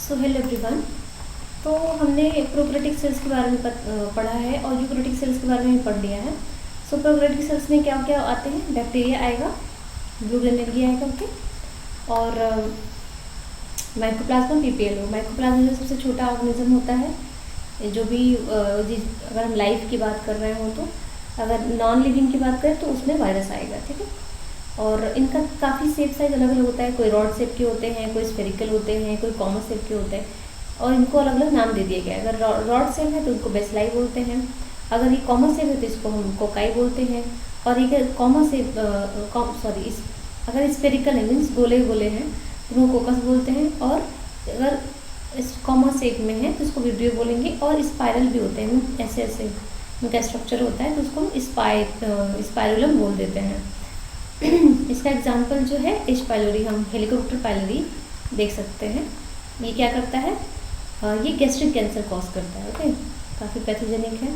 So hello everyone. तो हमने prokaryotic cells के बारे में पढ़ा है और यूकैरियोटिक सेल्स के बारे में पढ़ लिया है। सो प्रोकैरियोटिक सेल्स में क्या क्या आते हैं, बैक्टीरिया आएगा, ब्लू ग्रेन एलगी आएगा, ओके, और माइकोप्लाज्मा पीपीएलओ। माइकोप्लाज्मा जो सबसे छोटा ऑर्गेनिज्म होता है, जो भी अगर हम लाइफ की बात कर रहे हो, तो अगर नॉन लिविंग की बात करें तो उसमें वायरस आएगा, ठीक है। और इनका काफ़ी शेप साइज अलग अलग होता है, कोई रॉड शेप के होते हैं, कोई स्फेरिकल होते हैं, कोई कॉमन शेप के होते हैं, और इनको अलग अलग नाम दे दिया गया है। अगर रॉड शेप है तो इनको बेसिलाई बोलते हैं, अगर ये कॉमन शेप है तो इसको हम कोकाई बोलते हैं, और ये कॉमन शेप अगर स्फेरिकल है मीन्स गोले गोले हैं तो उनको कोकस बोलते हैं, और अगर इस कॉमन शेप में है तो इसको विब्रियो बोलेंगे, और स्पाइरल भी होते हैं, ऐसे ऐसे उनका स्ट्रक्चर होता है तो उसको हम स्पाइरुलम बोल देते हैं। इसका एग्जांपल जो है एच पाइलोरी, हम हेलिकोप्टर पाइलोरी देख सकते हैं। ये क्या करता है, ये गैस्ट्रिक कैंसर कॉज करता है, ओके, काफ़ी पैथोजेनिक है।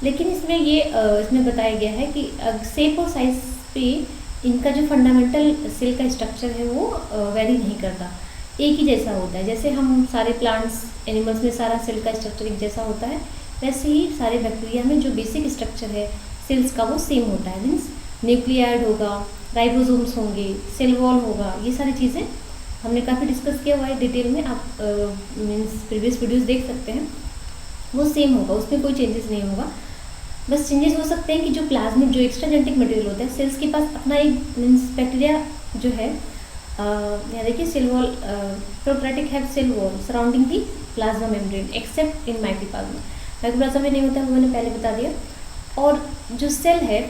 लेकिन इसमें बताया गया है कि शेप और साइज पे इनका जो फंडामेंटल सेल का स्ट्रक्चर है वो वेरी नहीं करता, एक ही जैसा होता है। जैसे हम सारे प्लांट्स एनिमल्स में सारा सेल का स्ट्रक्चर एक जैसा होता है, वैसे ही सारे बैक्टीरिया में जो बेसिक स्ट्रक्चर है सेल्स का वो सेम होता है। मीन्स न्यूक्लियाइड होगा, राइबोसोम्स होंगे, सेल वॉल होगा, ये सारी चीज़ें हमने काफ़ी डिस्कस किया हुआ है डिटेल में, आप मीन्स प्रीवियस वीडियोस देख सकते हैं। वो सेम होगा, उसमें कोई चेंजेस नहीं होगा। बस चेंजेस हो सकते हैं कि जो प्लाज्मिड, जो एक्स्ट्रा जेनेटिक मटेरियल होता है, सेल्स के पास अपना एक मीन्स बैक्टीरिया जो है, यहाँ देखिए cell wall, prokaryotic have cell wall surrounding the plasma membrane except in mycoplasma. Mycoplasma में नहीं होता है, वो मैंने पहले बता दिया। और जो सेल है,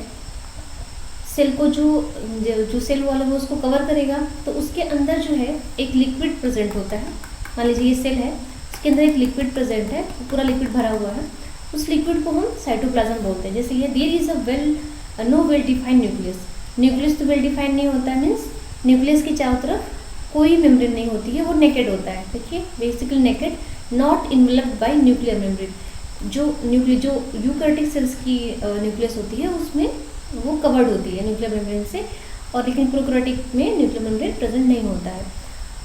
सेल को जो सेल वॉल है वो उसको कवर करेगा, तो उसके अंदर जो है एक लिक्विड प्रेजेंट होता है। मान लीजिए ये सेल है, उसके अंदर एक लिक्विड प्रेजेंट है, पूरा लिक्विड भरा हुआ है, उस लिक्विड को हम साइटोप्लाज्म बोलते हैं। जैसे ये there is a no well defined nucleus. Nucleus तो वेल डिफाइंड नहीं होता है, मीन्स न्यूक्लियस की चारों तरफ कोई मेम्ब्रेन नहीं होती है, वो नेकेड होता है। देखिए basically naked, not enveloped bye nuclear membrane. जो यूकैरियोटिक सेल्स की न्यूक्लियस होती है उसमें वो कवर्ड होती है न्यूक्लियर मेम्ब्रेन से, और लेकिन प्रोकैरियोटिक में न्यूक्लियर मेम्ब्रेन प्रेजेंट नहीं होता है।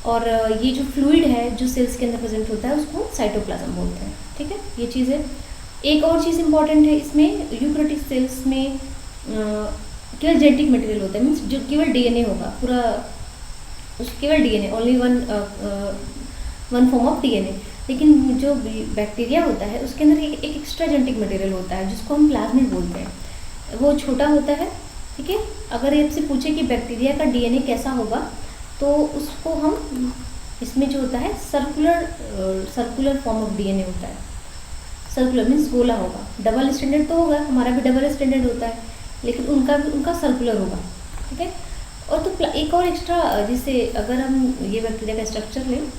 और ये जो फ्लूइड है जो सेल्स के अंदर प्रेजेंट होता है उसको साइटोप्लाज्म बोलते हैं, ठीक है। ये चीज़ है। एक और चीज़ इंपॉर्टेंट है इसमें, यूकैरियोटिक सेल्स में केवल जेनेटिक मटेरियल होता है, मीन्स जो केवल डीएनए होगा, पूरा केवल DNA, only one form of DNA. लेकिन जो बैक्टीरिया होता है उसके अंदर एक एक्स्ट्रा जेनेटिक मटेरियल होता है जिसको हम प्लाज्मिड बोलते हैं। वो छोटा होता है, ठीक है। अगर आपसे पूछे कि बैक्टीरिया का डीएनए कैसा होगा, तो उसको हम, इसमें जो होता है सर्कुलर फॉर्म ऑफ डीएनए होता है। सर्कुलर मीन्स गोला होगा, डबल स्टैंडर्ड तो होगा, हमारा भी डबल स्टैंडर्ड होता है, लेकिन उनका सर्कुलर होगा, ठीक है। और तो एक और एक्स्ट्रा, जैसे अगर हम ये बैक्टीरिया का स्ट्रक्चर लें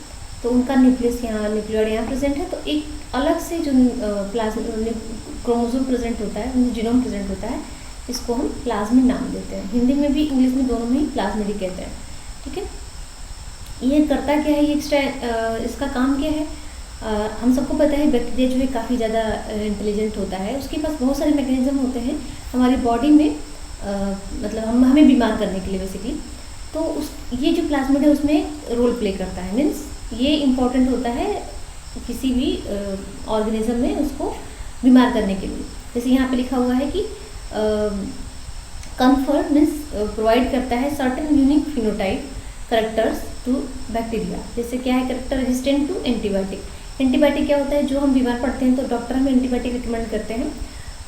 तो उनका न्यूक्लियस यहाँ, न्यूक्लियोइड यहाँ प्रेजेंट है, तो एक अलग से जो क्रोमोसोम प्रेजेंट होता है, जीनोम प्रेजेंट होता है, इसको हम प्लाज्मिड नाम देते हैं। हिंदी में भी इंग्लिश में दोनों में ही प्लाज्मिड ही कहते हैं, ठीक है। ये करता क्या है, ये एक्स्ट्रा, इसका काम क्या है, हम सबको पता है बैक्टीरिया जो है काफ़ी ज़्यादा इंटेलिजेंट होता है, उसके पास बहुत सारे मैकेनिज्म होते हैं हमारी बॉडी में, मतलब हमें बीमार करने के लिए बेसिकली। तो ये जो प्लाज्मिड है उसमें रोल प्ले करता है, मीन्स ये इम्पॉर्टेंट होता है किसी भी ऑर्गेनिज्म में उसको बीमार करने के लिए। जैसे यहाँ पे लिखा हुआ है कि कम्फर्ट मीन्स प्रोवाइड करता है certain unique phenotype characters to bacteria. जैसे क्या है, character resistant to antibiotic. Antibiotic क्या होता है, जो हम बीमार पड़ते हैं तो डॉक्टर हमें एंटीबायोटिक रिकमेंड करते हैं,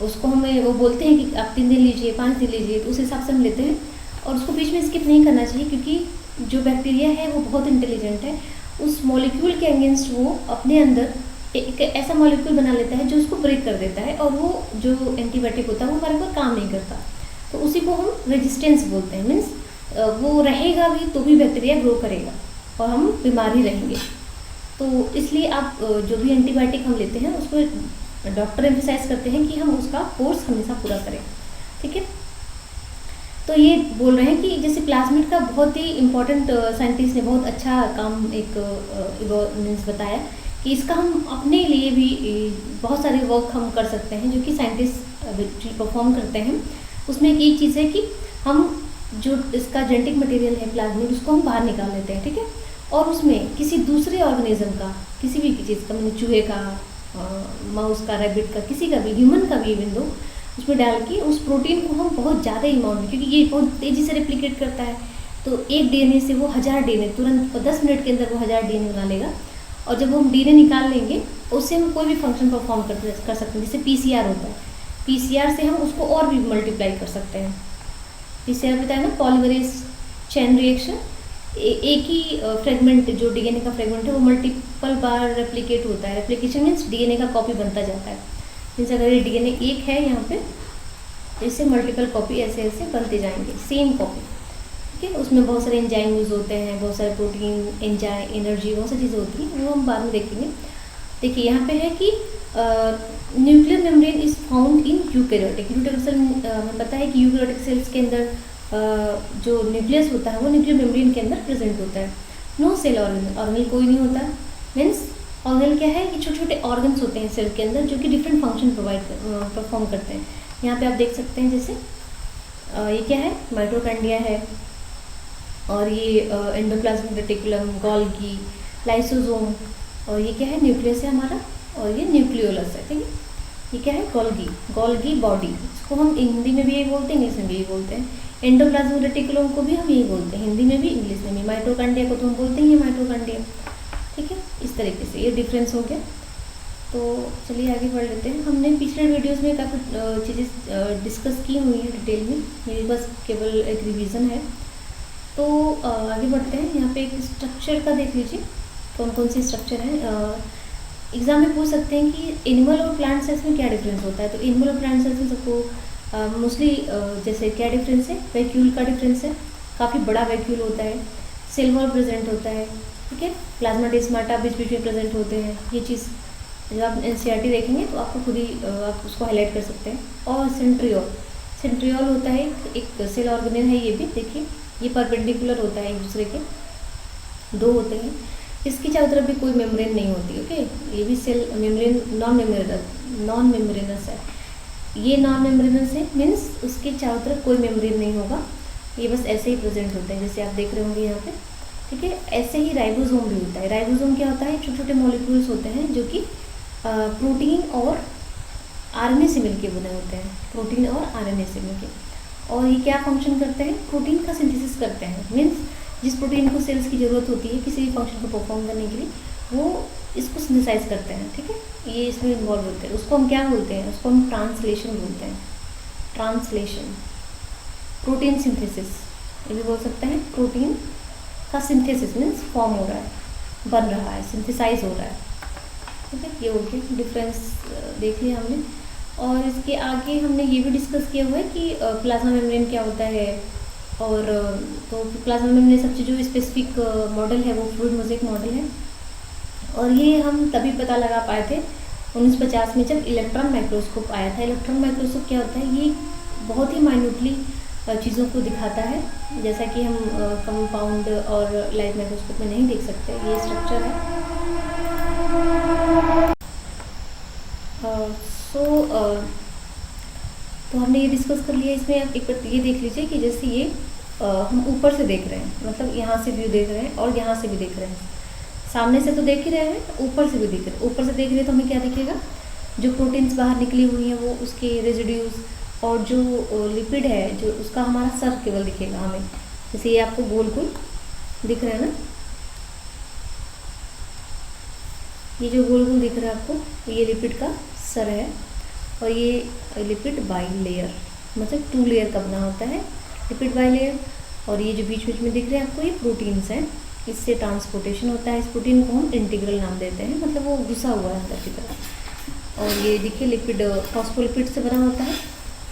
उसको हमें वो बोलते हैं कि आप 3 दिन लीजिए, 5 दिन लीजिए, तो उस हिसाब से हम लेते हैं, और उसको बीच में स्किप नहीं करना चाहिए, क्योंकि जो बैक्टीरिया है वो बहुत इंटेलिजेंट है। उस मॉलिक्यूल के अगेंस्ट वो अपने अंदर एक ऐसा मॉलिक्यूल बना लेता है जो उसको ब्रेक कर देता है, और वो जो एंटीबायोटिक होता है वो हमारे ऊपर काम नहीं करता, तो उसी को हम रेजिस्टेंस बोलते हैं। मीन्स वो रहेगा भी तो भी बैक्टीरिया ग्रो करेगा और हम बीमार ही रहेंगे। तो इसलिए आप जो भी एंटीबायोटिक हम लेते हैं उसको डॉक्टर एम्फसाइज करते हैं कि हम उसका कोर्स हमेशा पूरा करें, ठीक है। तो ये बोल रहे हैं कि जैसे प्लाज्मिड का बहुत ही इम्पोर्टेंट, साइंटिस्ट ने बहुत अच्छा काम एक मीन्स बताया कि इसका हम अपने लिए भी बहुत सारे वर्क हम कर सकते हैं जो कि साइंटिस्ट परफॉर्म करते हैं। उसमें एक चीज़ है कि हम जो इसका जेनेटिक मटेरियल है प्लाज्मिड, उसको हम बाहर निकाल लेते हैं, ठीक है। और उसमें किसी दूसरे ऑर्गेनिज्म का, किसी भी चीज़ का, मतलब चूहे का, माउस का, रैबिट का, किसी का भी, ह्यूमन का भी इवन दो, उसमें डाल के उस प्रोटीन को हम बहुत ज़्यादा अमाउंट में, क्योंकि ये बहुत तेज़ी से रेप्लिकेट करता है, तो एक डीएनए से वो 1000 डीएनए तुरंत 10 मिनट के अंदर वो 1000 डीएनए बना लेगा। और जब हम डीएनए निकाल लेंगे उससे हम कोई भी फंक्शन परफॉर्म कर सकते हैं। जैसे पीसीआर होता है, पीसीआर से हम उसको और भी मल्टीप्लाई कर सकते हैं। पीसीआर बताया ना, पॉलीमरेज चेन रिएक्शन, एक ही फ्रेगमेंट जो डीएनए का फ्रेगमेंट है वो मल्टीपल बार रेप्लिकेट होता है। रेप्लिकेशन मीन्स डीएनए का कॉपी बनता जाता है। मीन्स अगर ये डीएनए एक है यहाँ पे, तो इससे मल्टीपल कॉपी ऐसे ऐसे बनते जाएंगे, सेम कॉपी। ठीक है, उसमें बहुत सारे एंजाइम यूज होते हैं, बहुत सारे प्रोटीन, एंजाइम, एनर्जी, बहुत सारी चीज़ें होती हैं, वो हम बाद में देखेंगे। देखिए यहाँ पे है कि nuclear membrane is found in eukaryotic. Eukaryotic cell, हमें पता है कि यूकैरियोटिक सेल्स के अंदर जो न्यूक्लियस होता है वो न्यूक्लियर मेम्ब्रेन के अंदर प्रेजेंट होता है। नो सेल ऑर्गेनल, ऑर्गेनल कोई नहीं होता। मीन्स ऑर्गेनल क्या है कि छोटे छोटे ऑर्गन्स होते हैं सेल के अंदर जो कि डिफरेंट फंक्शन परफॉर्म करते हैं। यहाँ पे आप देख सकते हैं, जैसे ये क्या है, माइटोकॉन्ड्रिया है, और ये एंडोप्लाज्मिक रेटिकुलम, गोल्गी, लाइसोसोम, और ये क्या है, न्यूक्लियस है हमारा, और ये न्यूक्लियोलस है। ठीक है, ये क्या है, गोल्गी, गोल्गी बॉडी, इसको हम हिंदी में भी यही बोलते हैं, इंग्लिश में भी यही बोलते हैं। एंडोप्लाज्मिक रेटिकुलम को भी हम यही बोलते हैं, हिंदी में भी इंग्लिश में भी। माइटोकॉन्ड्रिया को तो हम बोलते ही हैं माइटोकॉन्ड्रिया। ठीक है, इस तरीके से ये डिफरेंस हो गया। तो चलिए आगे बढ़ लेते हैं। हमने पिछले वीडियोस में काफ़ी चीज़ें डिस्कस की हुई हैं डिटेल में, ये बस केवल एक रिवीजन है। तो आगे बढ़ते हैं। यहाँ पे एक स्ट्रक्चर का देख लीजिए, कौन कौन से स्ट्रक्चर हैं। एग्जाम में पूछ सकते हैं कि एनिमल और प्लांट सेल्स में क्या डिफरेंस होता है। तो एनिमल और प्लांट सेल्स में सबको मोस्टली जैसे क्या डिफरेंस है, वैक्यूल का डिफरेंस है, काफ़ी बड़ा वैक्यूल होता है, सेल वॉल प्रेजेंट होता है। ठीक है, प्लाज्माडेस्माटा बीच बीच में प्रेजेंट होते हैं। ये चीज़ जब आप एनसीईआरटी देखेंगे तो आपको खुद ही आप उसको हाईलाइट कर सकते हैं। और सेंट्रियोल, सेंट्रियोल होता है एक सेल ऑर्गेनेल है, ये भी देखिए, ये परपेंडिकुलर होता है एक दूसरे के, दो होते हैं। इसकी चारों तरफ भी कोई मेम्ब्रेन नहीं होती। ओके, ये भी सेल मेम्ब्रेन नॉन मेम्ब्रेनस है। ये नॉन मेम्ब्रेनस है, मीन्स उसके चारों तरफ कोई मेम्ब्रेन नहीं होगा, ये बस ऐसे ही प्रेजेंट होते हैं जैसे आप देख रहे होंगे यहाँ पे। ठीक है, ऐसे ही राइबोसोम भी होता है। राइबोसोम क्या होता है, छोटे छोटे मॉलिक्यूल्स होते हैं जो कि प्रोटीन और आरएनए से मिलके बने होते हैं, प्रोटीन और आरएनए से मिलके। और ये क्या फंक्शन करते हैं, प्रोटीन का सिंथेसिस करते हैं। मीन्स जिस प्रोटीन को सेल्स की ज़रूरत होती है किसी भी फंक्शन को परफॉर्म करने के लिए, वो इसको सिंथेसाइज करते हैं। ठीक है, ये इसमें इन्वॉल्व होते हैं। उसको हम क्या बोलते हैं, उसको हम ट्रांसलेशन बोलते हैं। ट्रांसलेशन, प्रोटीन सिंथेसिस ये भी बोल सकते हैं। प्रोटीन का सिंथेसिस मीन्स फॉर्म हो रहा है, बन रहा है, सिंथेसाइज हो रहा है। ठीक है, ये हो गया डिफरेंस, देख लिया हमने। और इसके आगे हमने ये भी डिस्कस किया हुआ है कि प्लाज्मा मेम्ब्रेन क्या होता है। और तो प्लाज्मा मेम्ब्रेन सबसे जो स्पेसिफिक मॉडल है वो फ्लूइड मोज़ेक मॉडल है। और ये हम तभी पता लगा पाए थे 1950 में जब इलेक्ट्रॉन माइक्रोस्कोप आया था। इलेक्ट्रॉन माइक्रोस्कोप क्या होता है, ये बहुत ही माइन्यूटली चीज़ों को दिखाता है, जैसा कि हम कंपाउंड और लाइट माइक्रोस्कोप में नहीं देख सकते। ये स्ट्रक्चर है। तो हमने ये डिस्कस कर लिया। इसमें आप एक बार ये देख लीजिए कि जैसे ये हम ऊपर से देख रहे हैं, मतलब यहाँ से व्यू देख रहे हैं और यहाँ से भी देख रहे हैं। सामने से तो देख ही रहे हैं, ऊपर से भी देख रहे हैं। ऊपर से देख रहे हैं तो हमें क्या दिखेगा, जो प्रोटीन्स बाहर निकली हुई हैं वो उसके रेजिड्यूज, और जो लिपिड है जो उसका हमारा सर केवल दिखेगा हमें। जैसे ये आपको गोल गोल दिख रहा है ना, ये जो गोल गोल दिख रहा है आपको, ये लिपिड का सर है। और ये लिपिड बाई लेयर, मतलब 2 लेयर का बना होता है लिपिड बाई लेयर। और ये जो बीच बीच में दिख रहे हैं आपको, ये प्रोटीन्स हैं, इससे ट्रांसपोर्टेशन होता है। इस प्रोटीन को हम इंटीग्रल नाम देते हैं, मतलब वो घुसा हुआ है अंदर की तरफ। और ये देखिए लिपिड फॉस्फोलिपिड से बना होता है।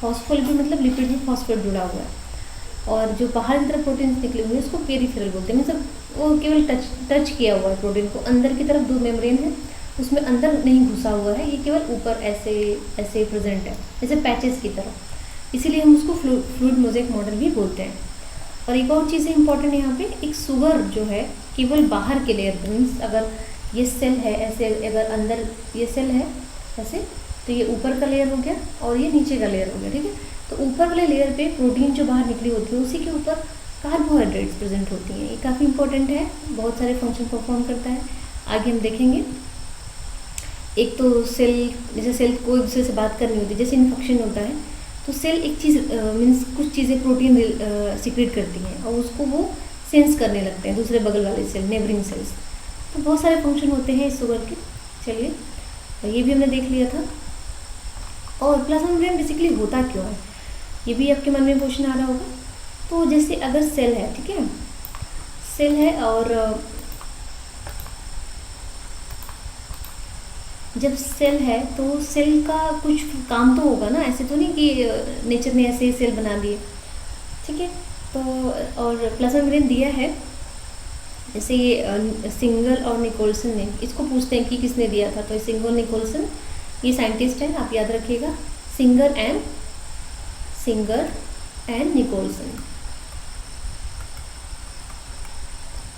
फॉस्फोलिपिड मतलब लिपिड में फॉस्फेट जुड़ा हुआ है। और जो बाहर की तरफ प्रोटीन्स निकले हुए हैं उसको पेरिफेरल बोलते हैं, मतलब वो केवल टच किया हुआ है प्रोटीन को। अंदर की तरफ 2 मेम्ब्रेन है, उसमें अंदर नहीं घुसा हुआ है, ये केवल ऊपर ऐसे ऐसे प्रेजेंट है, जैसे पैचेस की तरह। इसीलिए हम उसको फ्लूइड मोज़ेक मॉडल भी बोलते हैं। और एक और चीज़ इंपॉर्टेंट यहाँ पे, एक शुगर जो है केवल बाहर के लेयर पे, मीन्स अगर ये सेल है ऐसे, अगर अंदर ये सेल है ऐसे, तो ये ऊपर का लेयर हो गया और ये नीचे का लेयर हो गया। ठीक है, तो ऊपर वाले लेयर पे प्रोटीन जो बाहर निकली होती है उसी के ऊपर कार्बोहाइड्रेट्स प्रेजेंट होती हैं। ये काफ़ी इंपॉर्टेंट है, बहुत सारे फंक्शन परफॉर्म करता है, आगे हम देखेंगे। एक तो सेल, जैसे सेल को एक दूसरे से बात करनी होती है, जैसे इन्फेक्शन होता है तो सेल एक चीज़ मीन्स कुछ चीज़ें प्रोटीन सीक्रेट करती हैं और उसको वो सेंस करने लगते हैं दूसरे बगल वाले सेल, नेबरिंग सेल्स। तो बहुत सारे फंक्शन होते हैं इस शुगर के। चलिए ये भी हमने देख लिया था। और प्लाज्मा मेम्ब्रेन बेसिकली होता क्यों है, ये भी आपके मन में क्वेश्चन आ रहा होगा। तो जैसे अगर सेल है, ठीक है, सेल है और जब सेल है तो सेल का कुछ काम तो होगा ना, ऐसे तो नहीं कि नेचर ने ऐसे ही सेल बना दिए, ठीक है। तो और प्लाज्मा मेम्ब्रेन दिया है, जैसे ये सिंगर और निकोलसन ने, इसको पूछते हैं कि किसने दिया था, तो ये सिंगर निकोलसन, ये साइंटिस्ट हैं, आप याद रखिएगा, Singer and Nicolson.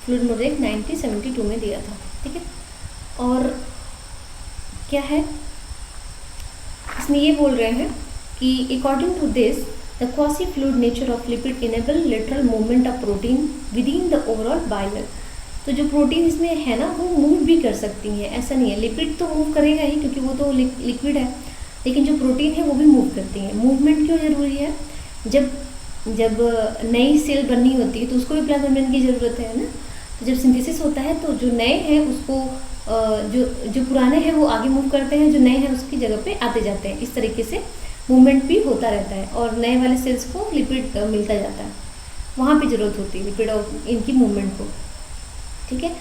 Fluid mosaic 1972 में दिया था, ठीक है। और क्या है इसमें, ये बोल रहे हैं कि according to this the quasi fluid nature of lipid enable lateral movement of protein within the overall bilayer. तो जो प्रोटीन इसमें है ना वो मूव भी कर सकती हैं, ऐसा नहीं है, लिपिड तो मूव करेगा ही क्योंकि वो तो लिक्विड है, लेकिन जो प्रोटीन है वो भी मूव करती हैं। मूवमेंट क्यों ज़रूरी है, जब नई सेल बननी होती है तो उसको भी प्लाज्मा मेम्ब्रेन की ज़रूरत है ना। तो जब सिंथेसिस होता है तो जो नए हैं उसको जो पुराने हैं वो आगे मूव करते हैं, जो नए हैं उसकी जगह पे आते जाते हैं, इस तरीके से मूवमेंट भी होता रहता है और नए वाले सेल्स को लिपिड मिलता जाता है, वहाँ पे ज़रूरत होती है लिपिड और इनकी मूवमेंट को, ठीक है।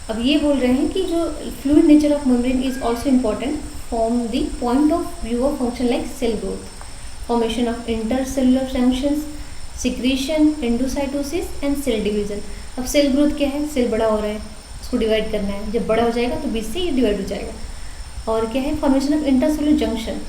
अब ये बोल रहे हैं कि जो fluid nature of membrane is also important from the point of view of function like cell growth, formation of intercellular junctions, secretion, endocytosis and cell division. अब सेल ग्रोथ क्या है, सेल बड़ा हो रहा है, उसको डिवाइड करना है, जब बड़ा हो जाएगा तो बीच से ये डिवाइड हो जाएगा। और क्या है, फॉर्मेशन ऑफ इंटरसेलुलर जंक्शन।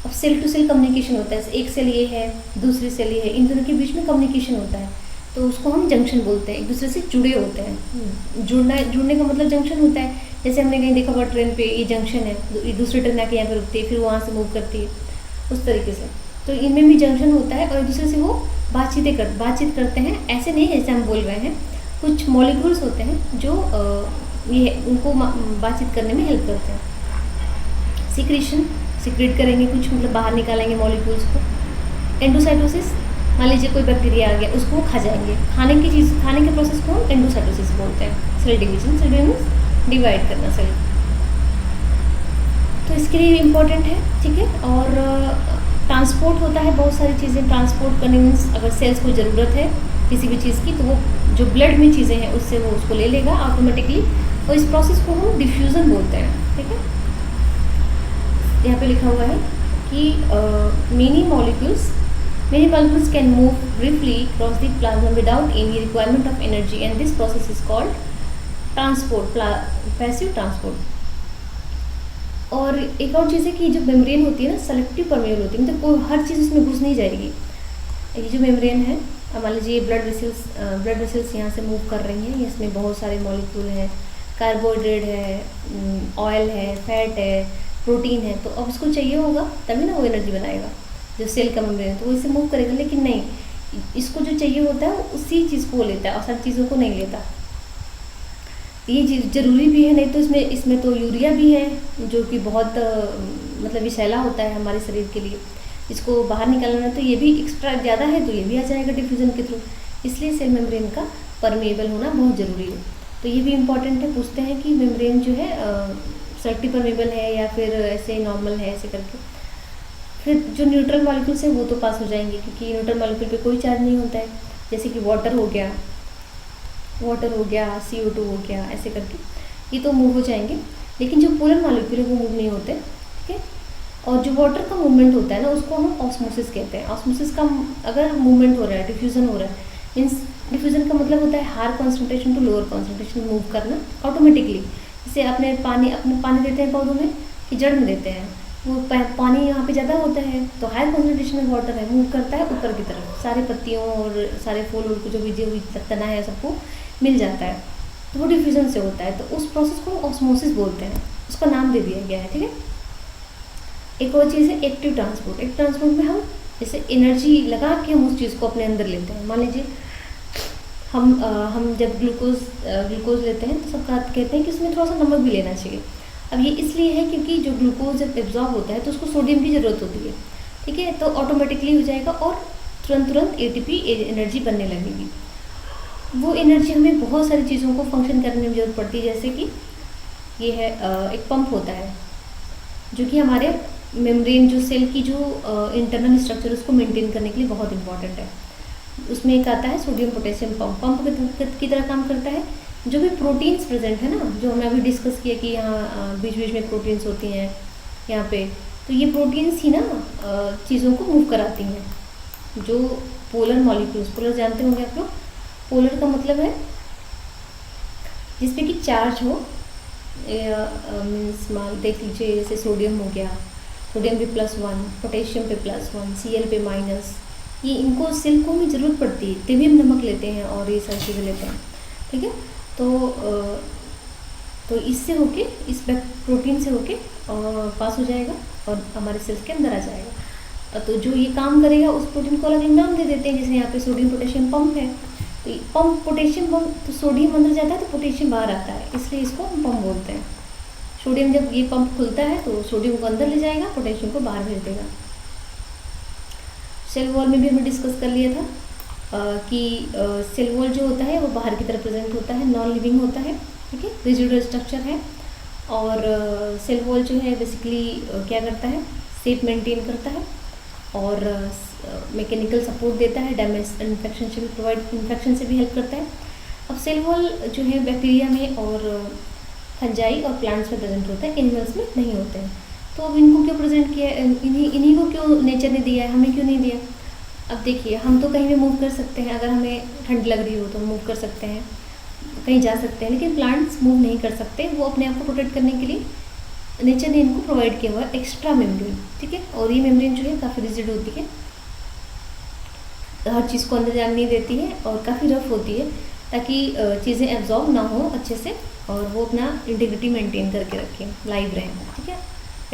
अब सेल टू सेल कम्युनिकेशन होता है, एक सेल ये है दूसरी सेल ये है, इन दोनों के बीच में कम्युनिकेशन होता है तो उसको हम जंक्शन बोलते हैं, एक दूसरे से जुड़े होते हैं। जुड़ने का मतलब जंक्शन होता है, जैसे हमने कहीं देखा हुआ ट्रेन पे ये जंक्शन है, दूसरी ट्रेन आके यहाँ पे रुकती है फिर वहाँ से मूव करती है, उस तरीके से। तो इनमें भी जंक्शन होता है और एक दूसरे से वो बातचीत करते हैं, ऐसे नहीं जैसे हम बोल रहे हैं। कुछ मॉलिक्यूल्स होते हैं जो ये उनको बातचीत करने में हेल्प करते हैं। सीक्रेट करेंगे कुछ, मतलब बाहर निकालेंगे मॉलिक्यूल्स को। एंडोसाइटोसिस, मान लीजिए कोई बैक्टीरिया आ गया उसको खाने के प्रोसेस को हम एंडोसाइटोसिस बोलते हैं। सेल डिवीजन डिवाइड करना सेल, तो इसके लिए इम्पोर्टेंट है, ठीक है। और ट्रांसपोर्ट होता है, बहुत सारी चीज़ें ट्रांसपोर्ट करने मीन्स अगर सेल्स को ज़रूरत है किसी भी चीज़ की तो वो जो ब्लड में चीज़ें हैं उससे वो उसको ले लेगा ऑटोमेटिकली, और इस प्रोसेस को हम डिफ्यूज़न बोलते हैं, ठीक है। यहाँ पे लिखा हुआ है कि many molecules can move briefly cross the plasma without any requirement of energy and this process is called transport, passive transport. और एक और चीज़ है कि जो मेम्ब्रेन होती है ना सेलेक्टिव परमेबल होती है, मतलब कोई हर चीज़ उसमें घुस नहीं जाएगी। ये जो मेम्ब्रेन है, मान लीजिए ब्लड वेसल्स यहाँ से मूव कर रही हैं, इसमें बहुत सारे मॉलिक्यूल हैं, कार्बोहाइड्रेट है, ऑयल है, फैट है, प्रोटीन है, तो अब उसको चाहिए होगा तभी ना वो एनर्जी बनाएगा। जो सेल का मेम्ब्रेन है तो वो इसे मूव करेगा, लेकिन नहीं, इसको जो चाहिए होता है उसी चीज़ को वो लेता है और सब चीज़ों को नहीं लेता। ये चीज़ ज़रूरी भी है, नहीं तो इसमें तो यूरिया भी है जो कि बहुत मतलब विषैला होता है हमारे शरीर के लिए, इसको बाहर निकालना है तो ये भी एक्स्ट्रा ज़्यादा है तो ये भी आ जाएगा डिफ्यूज़न के थ्रू, इसलिए सेल मेम्ब्रेन का परमेबल होना बहुत ज़रूरी है। तो ये भी इम्पॉर्टेंट है, पूछते हैं कि मेम्ब्रेन जो है सेलेक्टिव परमेबल है या फिर ऐसे नॉर्मल है, ऐसे करके। फिर जो न्यूट्रल मॉलिक्यूल्स है वो तो पास हो जाएंगे क्योंकि न्यूट्रल मॉलिक्यूल पे कोई चार्ज नहीं होता है, जैसे कि वाटर हो गया, CO2 हो गया, ऐसे करके ये तो मूव हो जाएंगे। लेकिन जो पोलर मॉलिक्यूल है वो मूव नहीं होते, ठीक है। और जो वाटर का मूवमेंट होता है ना उसको हम ऑस्मोसिस कहते हैं। ऑस्मोसिस का अगर मूवमेंट हो रहा है, डिफ्यूज़न हो रहा है, मीन्स डिफ्यूज़न का मतलब होता है higher concentration to lower concentration move करना ऑटोमेटिकली। जैसे अपने पानी देते हैं पौधों में कि जड़ में देते हैं, वो पानी यहाँ पे ज़्यादा होता है तो हाई कॉन्सेंट्रेशन में वाटर है, मूव करता है ऊपर की तरफ, सारे पत्तियों और सारे फूल को जो भी तना है सबको मिल जाता है, तो वो डिफ्यूज़न से होता है। तो उस प्रोसेस को ऑस्मोसिस बोलते हैं, उसका नाम दे दिया गया है, ठीक है। एक और चीज़ है एक्टिव ट्रांसपोर्ट। एक्टिव ट्रांसपोर्ट में हम जैसे एनर्जी लगा के हम उस चीज़ को अपने अंदर लेते हैं। मान लीजिए हम जब ग्लूकोज लेते हैं तो सब कहते हैं कि उसमें थोड़ा सा नमक भी लेना चाहिए। अब ये इसलिए है क्योंकि जो ग्लूकोज जब एब्जॉर्ब होता है तो उसको सोडियम की ज़रूरत होती है, ठीक है, तो ऑटोमेटिकली हो जाएगा और तुरंत एटीपी एनर्जी बनने लगेगी। वो एनर्जी हमें बहुत सारी चीज़ों को फंक्शन करने में ज़रूरत पड़ती है, जैसे कि ये है एक पंप होता है जो कि हमारे मेम्ब्रेन जो सेल की जो इंटरनल स्ट्रक्चर उसको मेंटेन करने के लिए बहुत इंपॉर्टेंट है। उसमें एक आता है सोडियम पोटेशियम पंप की तरह काम करता है। जो भी प्रोटीन्स प्रेजेंट है ना, जो हमने अभी डिस्कस किया कि यहाँ बीच बीच में प्रोटीन्स होती हैं यहाँ पे, तो ये प्रोटीन्स ही ना चीज़ों को मूव कराती हैं। जो पोलर मॉलिक्यूल्स, पोलर जानते होंगे आप लोग, पोलर का मतलब है जिसपे कि चार्ज हो, मीन्स मान देख लीजिए जैसे सोडियम हो गया, सोडियम पे +1, पोटेशियम पे +1, Cl पे -, ये इनको सेल को भी ज़रूरत पड़ती है, तभी हम नमक लेते हैं और ये सारी चीज़ें लेते हैं, ठीक है। तो इससे होके इस प्रोटीन से होके पास हो जाएगा और हमारे सेल्स के अंदर आ जाएगा। तो जो ये काम करेगा उस प्रोटीन को अलग अलग नाम दे देते हैं, जैसे यहाँ पे सोडियम पोटेशियम पंप है, तो पंप पोटेशियम पंप, तो सोडियम अंदर जाता है तो पोटेशियम बाहर आता है, इसलिए इसको हम पंप बोलते हैं। सोडियम जब ये पंप खुलता है तो सोडियम को अंदर ले जाएगा, पोटेशियम को बाहर भेज देगा। सेल वॉल में भी हमने डिस्कस कर लिया था कि सेल वॉल जो होता है वो बाहर की तरफ प्रेजेंट होता है, नॉन लिविंग होता है, ठीक है, रिजिड स्ट्रक्चर है। और सेल वॉल जो है बेसिकली क्या करता है, शेप मेंटेन करता है और मैकेनिकल सपोर्ट देता है, डैमेज इन्फेक्शन से भी हेल्प करता है। अब सेल वॉल जो है बैक्टीरिया में और फंजाई और प्लांट्स में प्रेजेंट होता है, एनिमल्स में नहीं होते हैं। तो अब इनको क्यों प्रेजेंट किया, इन्हीं को क्यों नेचर ने दिया है, हमें क्यों नहीं दिया। अब देखिए, हम तो कहीं भी मूव कर सकते हैं, अगर हमें ठंड लग रही हो तो मूव कर सकते हैं, कहीं जा सकते हैं, लेकिन प्लांट्स मूव नहीं कर सकते। वो अपने आप को प्रोटेक्ट करने के लिए नेचर ने इनको प्रोवाइड किया हुआ है एक्स्ट्रा मेम्ब्रेन, ठीक है। और ये मेम्ब्रेन जो है काफ़ी रिजिड होती है, हर चीज़ को अंदर जाने नहीं देती है और काफ़ी रफ होती है, ताकि चीज़ें एब्जॉर्ब ना हो अच्छे से और वो अपना इंटीग्रिटी मेंटेन करके रखें, लाइव रहें, ठीक है।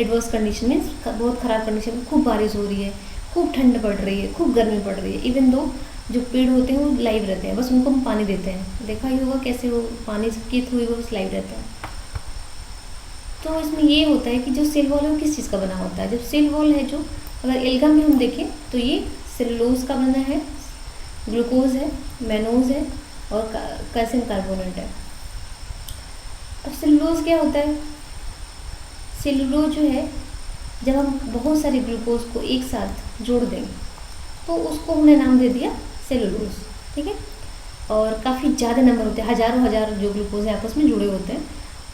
एडवर्स कंडीशन मीन्स बहुत ख़राब कंडीशन में खूब बारिश हो रही है, खूब ठंड पड़ रही है, खूब गर्मी पड़ रही है, इवन दो जो पेड़ होते हैं वो लाइव रहते हैं, बस उनको हम पानी देते हैं, देखा ही होगा कैसे वो पानी के थ्रू ही वो बस लाइव रहते हैं। तो इसमें ये होता है कि जो सेल वॉल है वो किस चीज़ का बना होता है। जब सेल वॉल है जो, अगर एल्गा में हम देखें तो ये सेलुलोज का बना है, ग्लूकोज है, मैनोज है और कैल्शियम कार्बोनेट है। अब सेलुलोज क्या होता है, सेलुलोज जो है जब हम बहुत सारे ग्लूकोज को एक साथ जोड़ दें तो उसको हमने नाम दे दिया सेलुलोज, ठीक है। और काफ़ी ज़्यादा नंबर होते हैं, हज़ारों जो ग्लूकोज है आपस में जुड़े होते हैं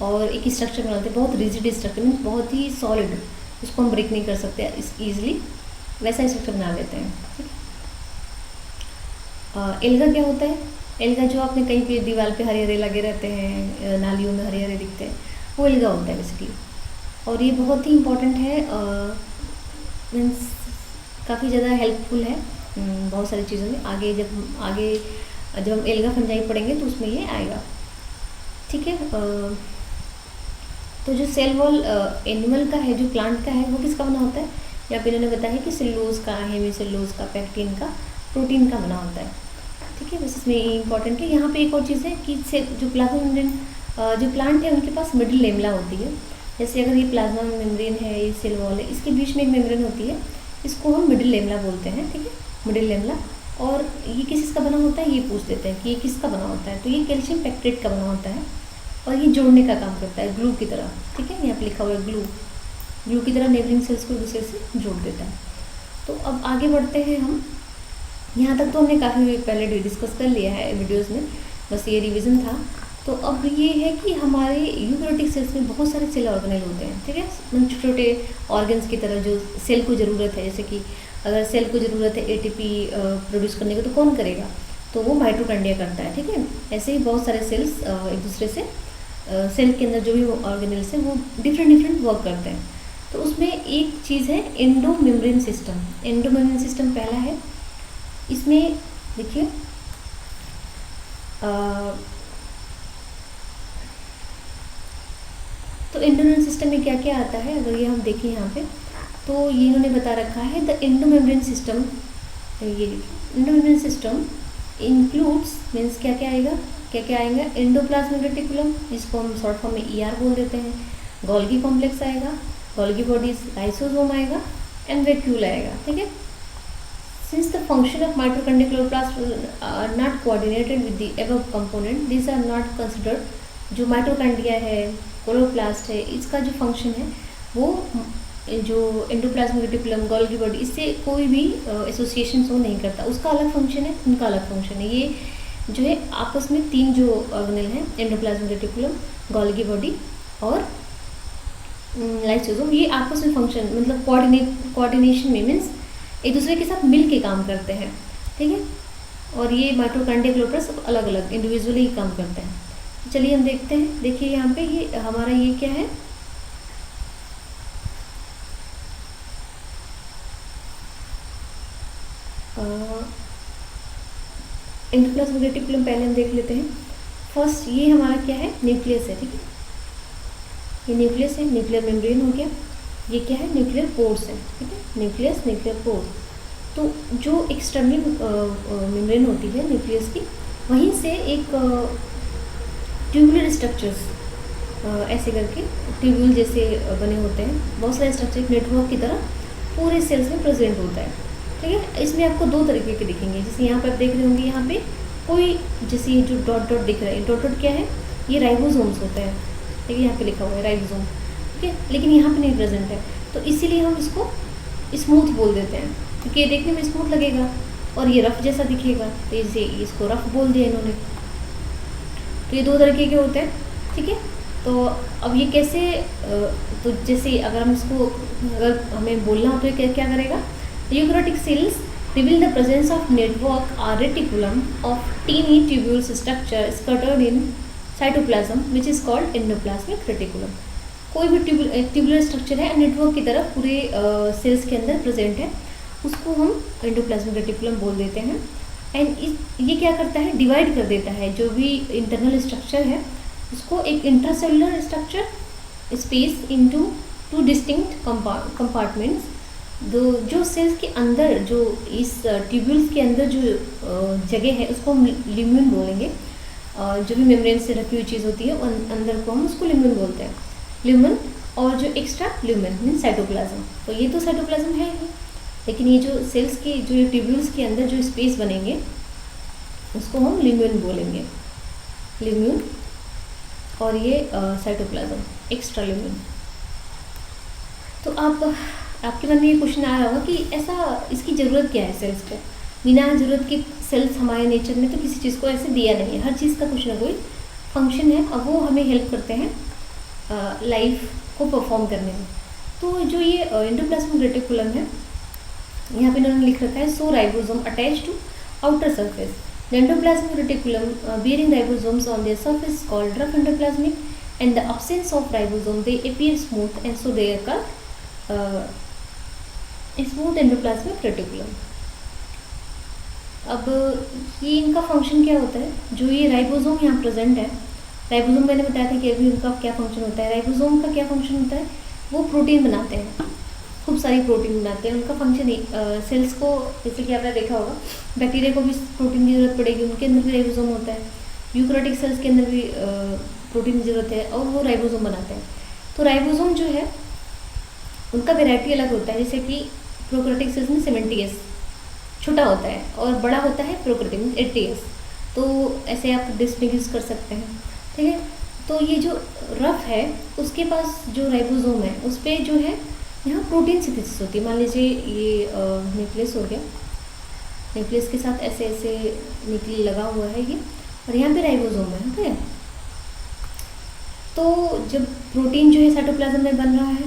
और एक स्ट्रक्चर बनाते हैं, बहुत रिजिड स्ट्रक्चर, मीन्स बहुत ही सॉलिड, उसको हम ब्रेक नहीं कर सकते ईजिली, वैसा स्ट्रक्चर बना लेते हैं, ठीक है। एल्गा क्या होता है, एल्गा जो आपने कहीं पे दीवार पे हरे हरे लगे रहते हैं, नालियों में हरे हरे दिखते हैं, वो एल्गा होता है बेसिकली। और ये बहुत ही इम्पॉर्टेंट है, मीन्स काफ़ी ज़्यादा हेल्पफुल है बहुत सारी चीज़ों में। आगे जब हम एल्गा फंजाई पढ़ेंगे तो उसमें ये आएगा, ठीक है। तो जो सेल वॉल एनिमल का है, जो प्लांट का है, वो किसका बना होता है, यहाँ पे इन्होंने बताया कि सेलुलोज का, हेमी सेलुलोज का, पेक्टिन का, प्रोटीन का बना होता है, ठीक है। बस इसमें ये इंपॉर्टेंट है। यहाँ पे एक और चीज़ है कि जो प्लाज्मा मेम्ब्रेन जो प्लांट है उनके पास मिडिल लेमला होती है। जैसे अगर ये प्लाज्मा मेम्ब्रेन है, ये सेल वॉल है, इसके बीच में एक मेम्ब्रेन होती है, इसको हम मिडिल लेमला बोलते हैं, ठीक है, मिडिल लेमला। और ये किसका बना होता है, ये पूछ देते हैं कि ये किसका बना होता है, तो ये कैल्शियम पेक्ट्रेट का बना होता है और ये जोड़ने का काम करता है, ग्लू की तरह, ठीक है। यहाँ पे लिखा हुआ है ग्लू की तरह नेबरिंग सेल्स को एक दूसरे से जोड़ देता है। तो अब आगे बढ़ते हैं हम, यहाँ तक तो हमने काफ़ी पहले डिस्कस कर लिया है वीडियोज़ में, बस ये रिविज़न था। तो अब ये है कि हमारे यूकैरियोटिक सेल्स में बहुत सारे सेल ऑर्गेनेल होते हैं, ठीक है, छोटे छोटे ऑर्गन्स की तरह जो सेल को ज़रूरत है। जैसे कि अगर सेल को ज़रूरत है एटीपी प्रोड्यूस करने की, तो कौन करेगा, तो वो माइटोकॉन्ड्रिया करता है, ठीक है। ऐसे ही बहुत सारे सेल्स एक दूसरे से सेल के अंदर जो भी ऑर्गेनेल्स हैं वो डिफरेंट वर्क करते हैं। तो उसमें एक चीज़ है endo membrane system. Endo membrane system पहला है, इसमें देखिए तो एंडोमेम्ब्रेन सिस्टम में क्या क्या आता है, अगर ये हम देखें यहाँ पे, तो ये इन्होंने बता रखा है द एंडोमेम्ब्रेन सिस्टम, ये एंडोमेम्ब्रेन सिस्टम इंक्लूड्स मीन्स क्या क्या आएगा, क्या क्या आएगा, एंडोप्लाज्मिक रेटिकुलम जिसको हम शॉर्ट फॉर्म में ER बोल देते हैं, गोल्गी कॉम्प्लेक्स आएगा, गोल्गी बॉडीज, लाइसोसोम आएगा एंड वैक्यूल आएगा। ठीक है, since the function of mitochondrial chloroplast are not coordinated with the above component, this are not considered. जो माइटोकॉन्ड्रिया है, क्लोरोप्लास्ट है, इसका जो फंक्शन है वो जो एंडोप्लाज्मिक रेटिकुलम, गोल्गी बॉडी, इससे कोई भी एसोसिएशन शो नहीं करता, उसका अलग फंक्शन है, उनका अलग फंक्शन है। ये जो है आपस में तीन जो ऑर्गेनल हैं, एंडोप्लाज्मिक रेटिकुलम, गोल्गी बॉडी और लाइसोसोम, ये आपस में फंक्शन मतलब कोऑर्डिनेशन में मीन्स एक दूसरे के साथ मिल के काम करते हैं। ठीक है, और ये माइटोकॉन्ड्रिया क्लोरोप्लास्ट अलग अलग इंडिविजुअली ही काम करते हैं। चलिए हम देखते हैं। देखिए यहाँ पे ये हमारा ये क्या है, एंडोप्लाज्मिक रेटिकुलम पहले हम देख लेते हैं। फर्स्ट ये हमारा क्या है, न्यूक्लियस है। ठीक है, ये न्यूक्लियस है, न्यूक्लियर मेम्ब्रेन हो गया। ये क्या है, न्यूक्लियर पोर्स है। ठीक है, न्यूक्लियस, न्यूक्लियर पोर्स। तो जो एक्सटर्नल मेम्ब्रेन होती है न्यूक्लियस की, वहीं से एक ट्यूबुलर स्ट्रक्चर्स ऐसे करके ट्यूब्यूल जैसे बने होते हैं, बहुत सारे स्ट्रक्चर नेटवर्क की तरह पूरे सेल्स में प्रेजेंट होता है। ठीक है, इसमें आपको दो तरीके के दिखेंगे, जैसे यहाँ पे आप देख रहे होंगे, यहाँ पे कोई जैसे ये जो डॉट डॉट दिख रहा है, डॉट डॉट क्या है, ये राइबोसोम्स होते हैं। ठीक है, यहाँ पे लिखा हुआ है राइबोसोम। ठीक है, लेकिन यहाँ पे नहीं प्रेजेंट है, तो इसीलिए हम इसको स्मूथ बोल देते हैं, क्योंकि ये देखने में स्मूथ लगेगा और ये रफ जैसा दिखेगा, तो इसे इसको रफ बोल दिया इन्होंने। तो ये दो तरीके के होते हैं। ठीक है, तो अब ये कैसे, तो जैसे अगर हम इसको, अगर हमें बोलना हो तो ये क्या करेगा, eukaryotic cells reveal the presence of network or reticulum of teeny tubules structure scattered in cytoplasm which is called endoplasmic reticulum। कोई भी ट्यूबुलर स्ट्रक्चर है नेटवर्क की तरफ पूरे सेल्स के अंदर प्रेजेंट है, उसको हम एंडोप्लाज्मिक रेटिकुलम बोल देते हैं। एंड ये क्या करता है, डिवाइड कर देता है जो भी इंटरनल स्ट्रक्चर है उसको एक intracellular structure space into two distinct compartments. जो सेल्स के अंदर, जो इस ट्यूब्यूल्स के अंदर जो जगह है उसको हम ल्यूमेन बोलेंगे। जो भी मेम्ब्रेन से ढकी हुई चीज़ होती है अंदर को हम उसको ल्यूमेन बोलते हैं, ल्यूमेन। और जो एक्स्ट्रा ल्यूमेन मीन साइटोप्लाज्म, तो ये तो साइटोप्लाज्म है ही, लेकिन ये जो सेल्स के जो ट्यूब्यूल्स के अंदर जो स्पेस बनेंगे उसको हम ल्यूमेन बोलेंगे, ल्यूमेन। और ये साइटोप्लाज्म, एक्स्ट्रा ल्यूमेन। तो आपके मन में ये क्वेश्चन आया होगा कि ऐसा इसकी ज़रूरत क्या है सेल्स को, बिना ज़रूरत के सेल्स हमारे नेचर में तो किसी चीज़ को ऐसे दिया नहीं है, हर चीज़ का कुछ ना कोई फंक्शन है और वो हमें हेल्प करते हैं लाइफ को परफॉर्म करने में। तो जो ये एंडोप्लाज्मिक रेटिकुलम है, यहाँ पे इन्होंने लिख रखा है, so ribosome attach to outer surface, the endoplasmic reticulum bearing ribosomes on their surface called rough endoplasmic, and the absence of ribosome they appear smooth and so they are called smooth endoplasmic reticulum. अब ये इनका function क्या होता है, जो ये ribosome यहाँ present है, राइबोसोम मैंने बताया था कि अभी उनका क्या फंक्शन होता है। राइबोसोम का क्या फंक्शन होता है, वो प्रोटीन बनाते हैं, खूब सारी प्रोटीन बनाते हैं। उनका फंक्शन सेल्स को, जैसे कि आपने देखा होगा बैक्टीरिया को भी प्रोटीन की ज़रूरत पड़ेगी, उनके अंदर भी राइबोसोम होता है। यूकैरियोटिक सेल्स के अंदर भी प्रोटीन की ज़रूरत है और वो राइबोसोम बनाते हैं। तो राइबोसोम जो है उनका वेराइटी अलग होता है, जैसे कि प्रोकैरियोटिक सेल्स में 70S छोटा होता है और बड़ा होता है प्रोकैरियोटिक में 80S। तो ऐसे आप डिस्टिंग्विश कर सकते हैं। ठीक है, तो ये जो रफ है उसके पास जो राइबोसोम है उस पर जो है यहाँ प्रोटीन सिंथेसिस होती है। मान लीजिए ये न्यूक्लियस हो गया, न्यूक्लियस के साथ ऐसे ऐसे न्यूक्लियस लगा हुआ है ये, और यहाँ पे राइबोसोम है। ठीक है, तो जब प्रोटीन जो है साइटोप्लाज्म में बन रहा है,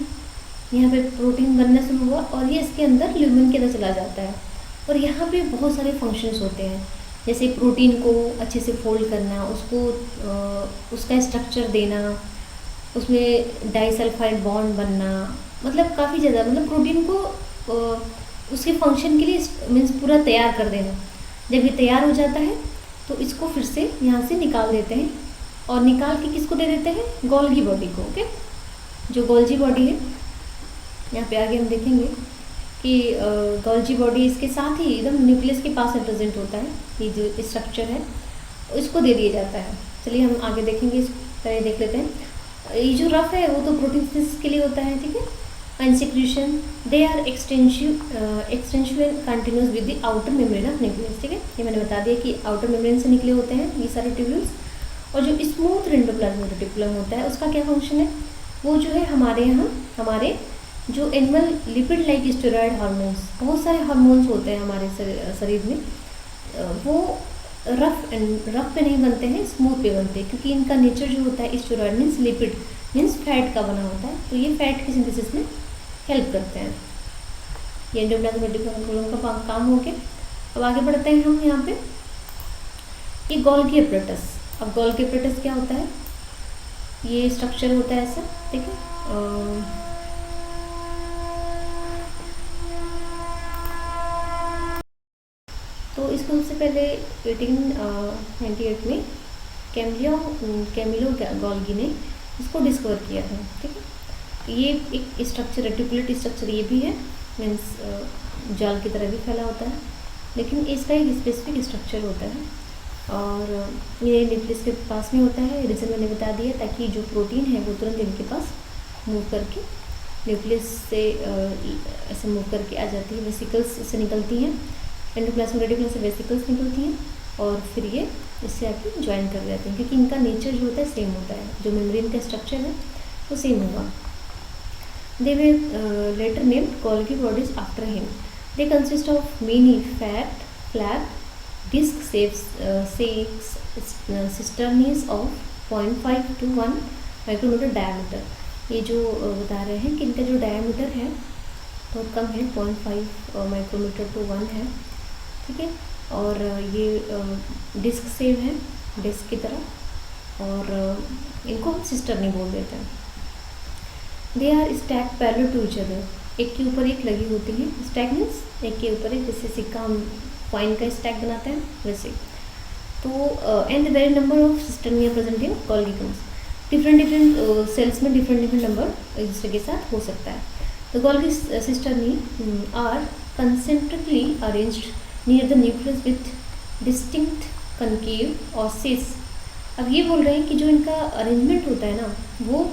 यहाँ पे प्रोटीन बनना शुरू हुआ और ये इसके अंदर ल्यूमेन के अंदर चला जाता है, और यहाँ पे बहुत सारे फंक्शंस होते हैं, जैसे प्रोटीन को अच्छे से फोल्ड करना, उसको उसका स्ट्रक्चर देना, उसमें डाइसल्फाइड बॉन्ड बनना, मतलब काफ़ी ज़्यादा, मतलब प्रोटीन को उसके फंक्शन के लिए मीन्स पूरा तैयार कर देना। जब ये तैयार हो जाता है तो इसको फिर से यहाँ से निकाल देते हैं, और निकाल के किसको दे देते हैं, गोल्गी बॉडी को। ओके, जो गोल्गी बॉडी है यहाँ पे आगे हम देखेंगे, कि गोल्जी बॉडी इसके साथ ही एकदम न्यूक्लियस के पास में प्रेजेंट होता है, ये जो स्ट्रक्चर है इसको दे दिया जाता है। चलिए हम आगे देखेंगे, इस तरह देख लेते हैं। ये जो रफ है वो तो प्रोटीन सिंथेसिस के लिए होता है, ठीक है। And secretion they are extensional continuous with the outer membrane of nucleus, ठीक है। ये मैंने बता दिया कि आउटर मेम्ब्रेन से निकले होते हैं ये सारे ट्यूब्यूल्स। और जो स्मूथ एंडोप्लाज्मिक रेटिकुलम होता है उसका क्या फंक्शन है, वो जो है हमारे यहाँ हमारे जो animal lipid like steroid hormones, बहुत सारे हार्मोन्स होते हैं हमारे शरीर में, वो रफ पे नहीं बनते हैं, स्मूथ पे बनते हैं, क्योंकि इनका नेचर जो होता है steroid means lipid means fat का बना होता है, तो ये फैट की सिंथेसिस में हेल्प करते हैं। ये एंडोप्लाज्मिक रेटिकुलम का काम हो गया। अब आगे बढ़ते हैं हम यहाँ पे, ये गोल्गी एपरेटस। अब गोल्गी एपरेटस क्या होता है, ये स्ट्रक्चर होता है ऐसा, ठीक है। तो इसको सबसे पहले 1898 में कैमिलो गोल्गी ने इसको डिस्कवर किया था, ठीक है। ये एक स्ट्रक्चर रेटिकुलेट स्ट्रक्चर ये भी है, मीन्स जाल की तरह भी फैला होता है, लेकिन इसका एक स्पेसिफिक स्ट्रक्चर होता है और ये न्यूक्लियस के पास में होता है। रीज़न मैंने बता दिया, ताकि जो प्रोटीन है वो तुरंत इनके पास मूव करके न्यूक्लियस से ऐसे मूव करके आ जाती है, वेसिकल्स से निकलती हैं, एंडोप्लाज्मिक रेटिकुलम से वेसिकल्स निकलती हैं और फिर ये इससे आके ज्वाइन कर जाते हैं, क्योंकि इनका नेचर जो होता है सेम होता है, जो मेम्ब्रेन का स्ट्रक्चर है वो सेम होगा। They were later named Golgi bodies after him. They consist of many fat flat disc shapes cisternae of 0.5 to 1 micrometre diameter. ये जो बता रहे हैं कि इनका जो डायमीटर है बहुत कम है, 0.5 माइक्रोमीटर to 1 है, ठीक है। और ये डिस्क सेव है, डिस्क की तरह, और इनको हम सिस्टर्नी बोल देते हैं। They are stack parallel to each other, एक के ऊपर एक लगी होती हैं। स्टैक मीन्स एक के ऊपर एक, जैसे सिक्का हम कॉइन का स्टैक बनाते हैं वैसे। तो and the very number of cisternae are present in Golgi cones. Different cells में डिफरेंट नंबर एक दूसरे के साथ हो सकता है। The Golgi cisternae are concentrically arranged near the nucleus with distinct concave or cis। अब ये बोल रहे हैं कि जो इनका अरेंजमेंट होता है ना वो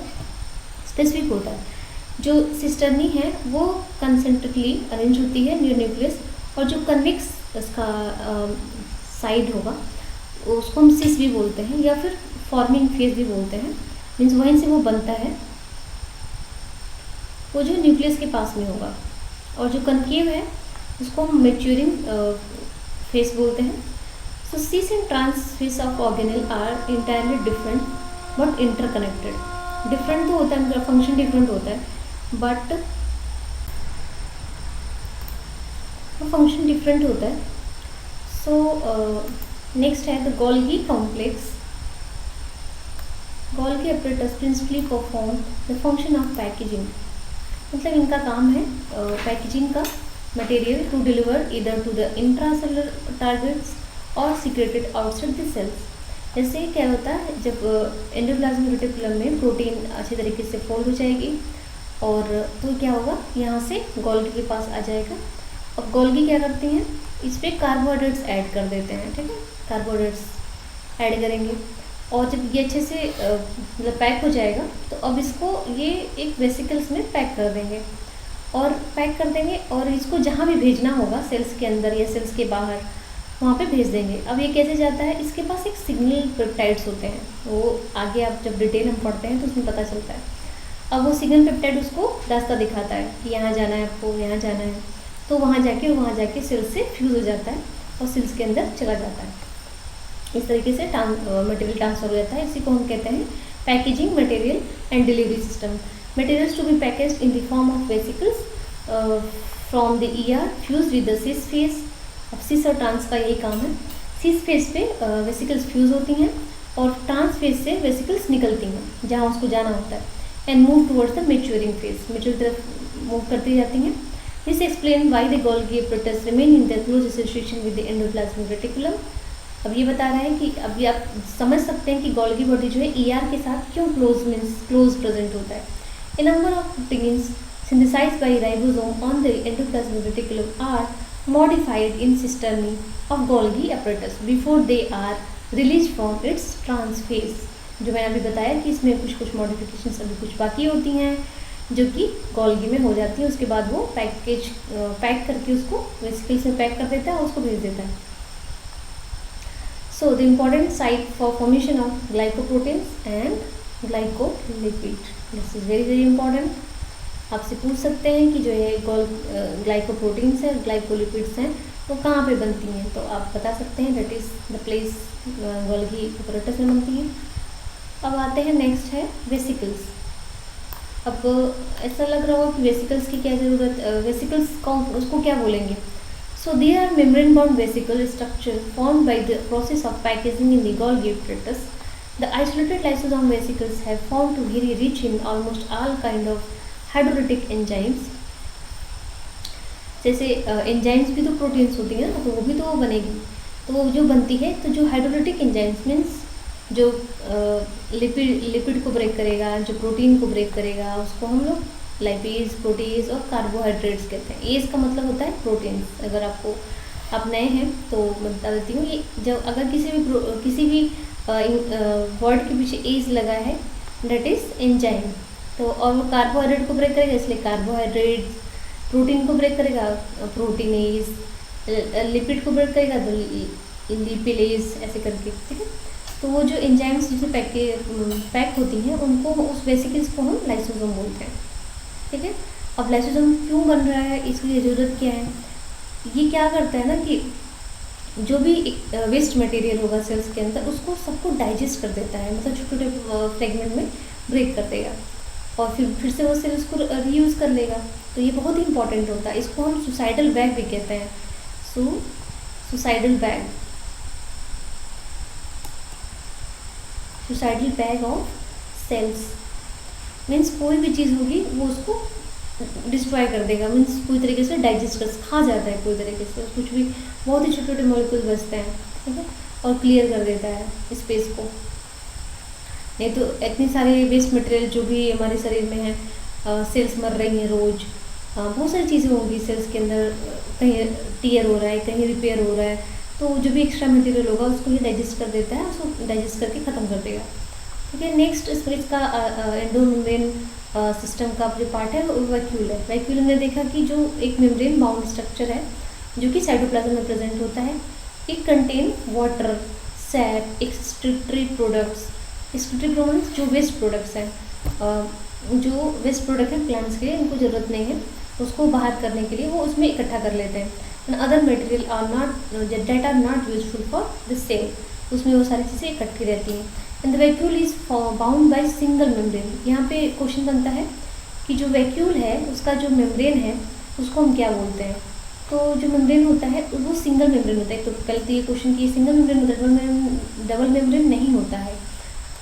स्पेसिफिक होता है। जो सिस्टर्नी है वो कंसेंट्रिकली अरेंज होती है नियर न्यूक्लियस, और जो कन्वेक्स इसका साइड होगा उसको हम सिस भी बोलते हैं, या फिर फॉर्मिंग फेज भी बोलते हैं, मीन्स वहीं से वो बनता है, वो जो न्यूक्लियस के पास में होगा। और जो कनकेव है उसको हम मैच्योरिंग फेस बोलते हैं। So cis and trans face of organelle are entirely different but interconnected. Different तो होता है, उनका फंक्शन डिफरेंट होता है, बट फंक्शन डिफरेंट होता है। सो नेक्स्ट है the Golgi complex. Golgi apparatus principally perform the function of packaging. मतलब इनका काम है पैकेजिंग का मटेरियल टू डिलीवर इधर टू द इंट्रासेलुलर टारगेट्स और सीक्रेटेड आउटसाइड द सेल्स। जैसे क्या होता है, जब एंडोप्लाज्मिक रेटिकुलम में प्रोटीन अच्छी तरीके से फोल्ड हो जाएगी और तो क्या होगा, यहाँ से गोल्गी के पास आ जाएगा। अब गोल्गी क्या करते हैं, इस पर कार्बोहाइड्रेट्स ऐड कर देते हैं, ठीक है। कार्बोहाइड्रेट्स ऐड करेंगे और जब ये अच्छे से मतलब पैक हो जाएगा तो अब इसको ये एक वेसिकल्स में पैक कर देंगे और इसको जहाँ भी भेजना होगा सेल्स के अंदर या सेल्स के बाहर वहाँ पे भेज देंगे। अब ये कैसे जाता है, इसके पास एक सिग्नल पेप्टाइड्स होते हैं, वो आगे आप जब डिटेल हम पढ़ते हैं तो उसमें पता चलता है। अब वो सिग्नल पेप्टाइड उसको रास्ता दिखाता है कि यहाँ जाना है, आपको यहाँ जाना है, तो वहाँ जाके सेल्स से फ्यूज़ हो जाता है और सेल्स के अंदर चला जाता है। इस तरीके से मटेरियल ट्रांसफर हो जाता है। इसी को हम कहते हैं packaging material and delivery system. Materials to be packaged in the form of vesicles from the ER fuse with the cis face. अब सिस और ट्रांस का यही काम है। सिस फेस पे वेसिकल्स फ्यूज होती हैं और ट्रांस फेस से वेसिकल्स निकलती हैं जहाँ उसको जाना होता है, and move towards the maturing face, mature तरफ मूव करती जाती हैं। This explain why the Golgi apparatus remain in the close association with the endoplasmic reticulum. अब ये बता रहा है कि अभी आप समझ सकते हैं कि गोल्गी बॉडी जो है ईआर के साथ क्यों क्लोज प्रेजेंट होता है। A number of proteins synthesized by ribosome on the endoplasmic reticulum are modified in cisternae of Golgi apparatus before they are released from its transphase। जो मैंने अभी बताया कि इसमें कुछ मॉडिफिकेशन अभी कुछ बाकी होती हैं जो कि गोल्गी में हो जाती है, उसके बाद वो पैक करके उसको वेसिकल्स में पैक कर देता है और उसको भेज देता है। So the important site for formation of glycoproteins and glycolipid, this is very very important. आपसे पूछ सकते हैं कि जो ये ग्लाइकोप्रोटीन्स है, ग्लाइकोलिपिड्स हैं, वो कहाँ पे बनती हैं, तो आप बता सकते हैं that is the place Golgi apparatus में बनती हैं। अब आते हैं नेक्स्ट है वेसिकल्स। अब ऐसा लग रहा होगा कि वेसिकल्स की क्या ज़रूरत, वेसिकल्स कौन उसको क्या बोलेंगे। So they are membrane bound vesicle structure formed by the process of packaging in the Golgi apparatus. The isolated lysosome vesicles have found to very rich in almost all kind of hydrolytic enzymes. जैसे enzymes भी तो proteins होती हैं ना, तो वो भी तो बनेगी, तो वो जो बनती है, तो जो हाइड्रोलिटिक एंजाइम्स मीन्स जो लिपिड को ब्रेक करेगा, जो प्रोटीन को ब्रेक करेगा, उसको हम लोग लाइपेज, प्रोटीज और कार्बोहाइड्रेट्स कहते हैं। एज का मतलब होता है प्रोटीन्स। अगर आप नए हैं तो मैं बता देती हूँ, ये जब अगर किसी भी वर्ड के पीछे एज लगा है दैट इज एंजाइम, तो और वो कार्बोहाइड्रेट को ब्रेक करेगा इसलिए कार्बोहाइड्रेट, प्रोटीन को ब्रेक करेगा प्रोटीनेज, लिपिड को ब्रेक करेगा तो लिपिलेज, ऐसे करके, ठीक है। तो वो जो एंजाइम्स जिसमें पैक होती हैं उनको, उस वेसिकल्स को हम लाइसोसोम बोलते हैं, ठीक है। अब लाइसोसोम क्यों बन रहा है, इसकी ज़रूरत क्या है, ये क्या करता है ना कि जो भी वेस्ट मटेरियल होगा सेल्स के अंदर उसको सबको डाइजेस्ट कर देता है, मतलब छोटे छोटे फ्रेगमेंट में ब्रेक कर देगा और फिर से वो सेल्स को रीयूज़ कर लेगा। तो ये बहुत ही इंपॉर्टेंट होता है, इसको हम सुसाइडल बैग भी कहते हैं। Suicidal bag of sales means कोई भी चीज़ होगी वो उसको डिस्ट्रॉय कर देगा, मीन्स पूरी तरीके से डाइजेस्ट खा जाता है पूरी तरीके से, कुछ भी बहुत ही छोटे छोटे मॉलिक्यूल बचते हैं, ठीक है, और क्लियर कर देता है स्पेस को। नहीं तो इतनी सारे वेस्ट मटेरियल जो भी हमारे शरीर में है, सेल्स मर रही हैं रोज़, बहुत सारी चीज़ें होंगी सेल्स के अंदर, कहीं टीयर हो रहा है, कहीं रिपेयर हो रहा है, तो जो भी एक्स्ट्रा मटेरियल होगा उसको ये डाइजेस्ट कर देता है, उसको डाइजेस्ट करके ख़त्म कर देगा, ठीक है। नेक्स्ट इसका एंडोमेम्ब्रेन सिस्टम का जो पार्ट है वो वैक्यूल है। वैक्यूल में देखा कि जो एक मेम्ब्रेन बाउंड स्ट्रक्चर है जो कि साइटोप्लाज्म में प्रेजेंट होता है। It contain water, SAP, excretory products जो वेस्ट प्रोडक्ट्स हैं, जो वेस्ट प्रोडक्ट हैं प्लांट्स के, इनको ज़रूरत नहीं है, उसको बाहर करने के लिए वो उसमें इकट्ठा कर लेते हैं। And other material are not useful for the cell, उसमें वो सारी चीज़ें इकट्ठी रहती हैं। And the vacuole is bound by single membrane. यहाँ पे क्वेश्चन बनता है कि जो वैक्यूल है उसका जो मेम्ब्रेन है उसको हम क्या बोलते हैं। तो जो मेम्ब्रेन होता है वो सिंगल मेम्ब्रेन होता है। तो पहले तो ये क्वेश्चन कि सिंगल मेम्ब्रेन होता है, डबल मेम्ब्रेन नहीं होता है,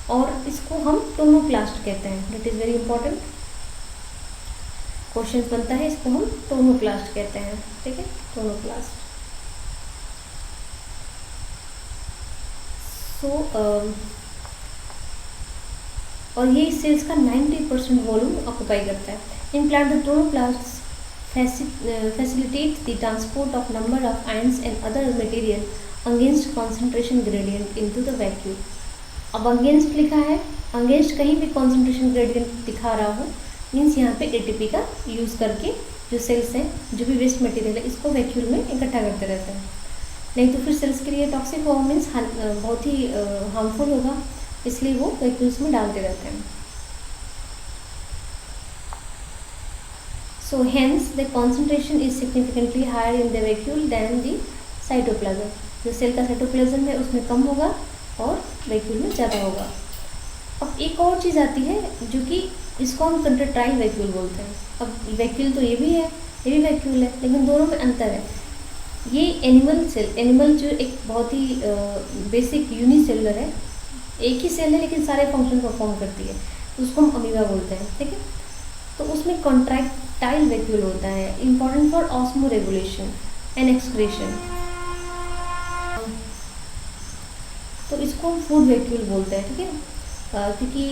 और इसको हम टोनोप्लास्ट कहते हैं। That is very important question बनता है, इसको हम टोनोप्लास्ट कहते हैं, ठीक है, टोनोप्लास्ट। और ये सेल्स का 90% वॉल्यूम ऑक्यूपाई करता है। In plant the tonoplast facilitates the transport of number of ions and other material against concentration gradient into the vacuole। अब अगेंस्ट लिखा है, अगेंस्ट कहीं भी कॉन्सेंट्रेशन ग्रेडियंट दिखा रहा हो मीन्स यहाँ पे ATP का यूज़ करके जो सेल्स हैं, जो भी वेस्ट मटेरियल है, इसको वैक्यूल में इकट्ठा करते रहते हैं। नहीं तो फिर सेल्स के लिए टॉक्सिक होगा, मीन्स बहुत ही हार्मफुल होगा, इसलिए वो वैक्यूल्स में डालते रहते हैं। So hence the concentration is significantly higher in the vacuole than the cytoplasm। जो सेल का साइटोप्लाज्म है उसमें कम होगा और वैक्यूल में ज़्यादा होगा। अब एक और चीज़ आती है जो कि इसको हम कंट्राक्टाइल वैक्यूल बोलते हैं। अब वैक्यूल तो ये भी है, ये भी वैक्यूल है, लेकिन दोनों में अंतर है। ये एनिमल जो एक बहुत ही बेसिक यूनिसेलुलर है, एक ही सेल है लेकिन सारे फंक्शन परफॉर्म करती है, उसको हम अमीबा बोलते हैं, ठीक है। तो उसमें कॉन्ट्रैक्टाइल वैक्यूल होता है, important for osmo regulation and excretion. तो इसको हम फूड वैक्यूल बोलते हैं, ठीक है, क्योंकि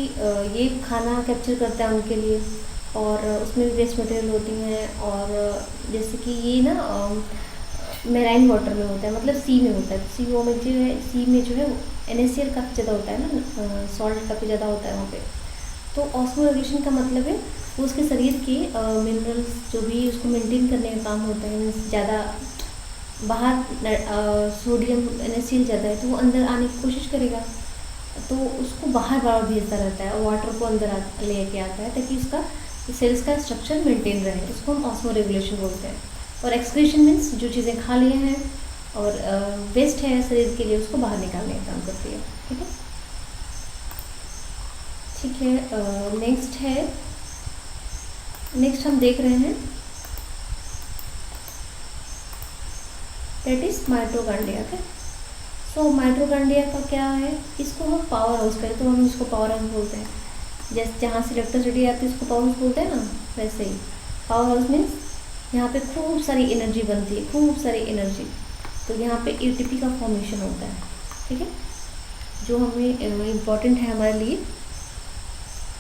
ये खाना कैप्चर करता है उनके लिए, और उसमें भी वेस्ट मटेरियल होती हैं। और जैसे कि ये ना मेराइन वाटर में होता है, मतलब सी में होता है। सी ओ में जो है, सी में जो है NaCl काफ़ी ज़्यादा होता है ना, सॉल्ट काफ़ी ज़्यादा होता है वहाँ पे। तो ऑस्मोरेगुलेशन का मतलब है वो उसके शरीर के मिनरल्स जो भी उसको मेंटेन करने का काम होता है, ज़्यादा बाहर सोडियम NaCl ज़्यादा है तो वो अंदर आने की कोशिश करेगा, तो उसको बाहर बार भेजता रहता है और वाटर को अंदर लेके आता है ताकि उसका सेल्स का स्ट्रक्चर मेंटेन रहे। इसको हम ऑस्मोरेगुलेशन बोलते हैं। और एक्सक्रीशन मीन्स जो चीज़ें खा लिए हैं और वेस्ट है शरीर के लिए, उसको बाहर निकालने का काम करती है। ठीक है, ठीक है। नेक्स्ट हम देख रहे हैं that is mitochondria. Okay, so mitochondria का क्या है, इसको हम पावर हाउस करें तो हम इसको पावर हाउस बोलते हैं। जैसे जहाँ से इलेक्ट्रिसिटी आती है उसको पावर हाउस बोलते हैं ना, वैसे ही पावर हाउस मीन्स यहाँ पे खूब सारी एनर्जी बनती है, खूब सारी एनर्जी। तो यहाँ पे ATP का फॉर्मेशन होता है। ठीक है, जो हमें इम्पॉर्टेंट है हमारे लिए,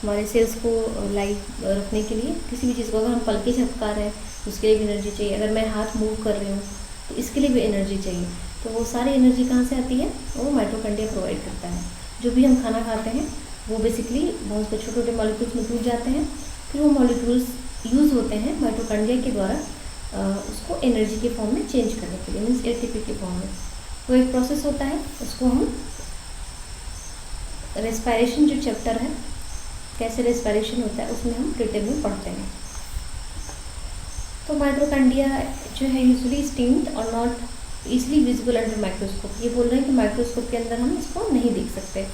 हमारे सेल्स को लाइव रखने के लिए। किसी भी चीज़ को अगर हम पलके झपका रहे हैं उसके लिए भी एनर्जी चाहिए, अगर मैं हाथ मूव कर रही हूँ तो इसके लिए भी एनर्जी चाहिए। तो वो सारी एनर्जी कहाँ से आती है, वो माइटोकॉन्ड्रिया प्रोवाइड करता है। जो भी हम खाना खाते हैं वो बेसिकली बहुत से छोटे छोटे मॉलिक्यूल्स में टूट जाते हैं, फिर वो मॉलिक्यूल्स यूज़ होते हैं माइटोकॉन्ड्रिया के द्वारा उसको एनर्जी के फॉर्म में चेंज करने के लिए, मीन्स ATP के फॉर्म में। वो एक प्रोसेस होता है, उसको हम रेस्पायरेशन जो चैप्टर है कैसे रेस्पायरेशन होता है उसमें हम डिटेल में पढ़ते हैं। तो माइटोकॉन्ड्रिया जो है यूजुअली स्टीम्ड और not easily visible under microscope. ये बोल रहे हैं कि माइक्रोस्कोप के अंदर हम इसको नहीं देख सकते।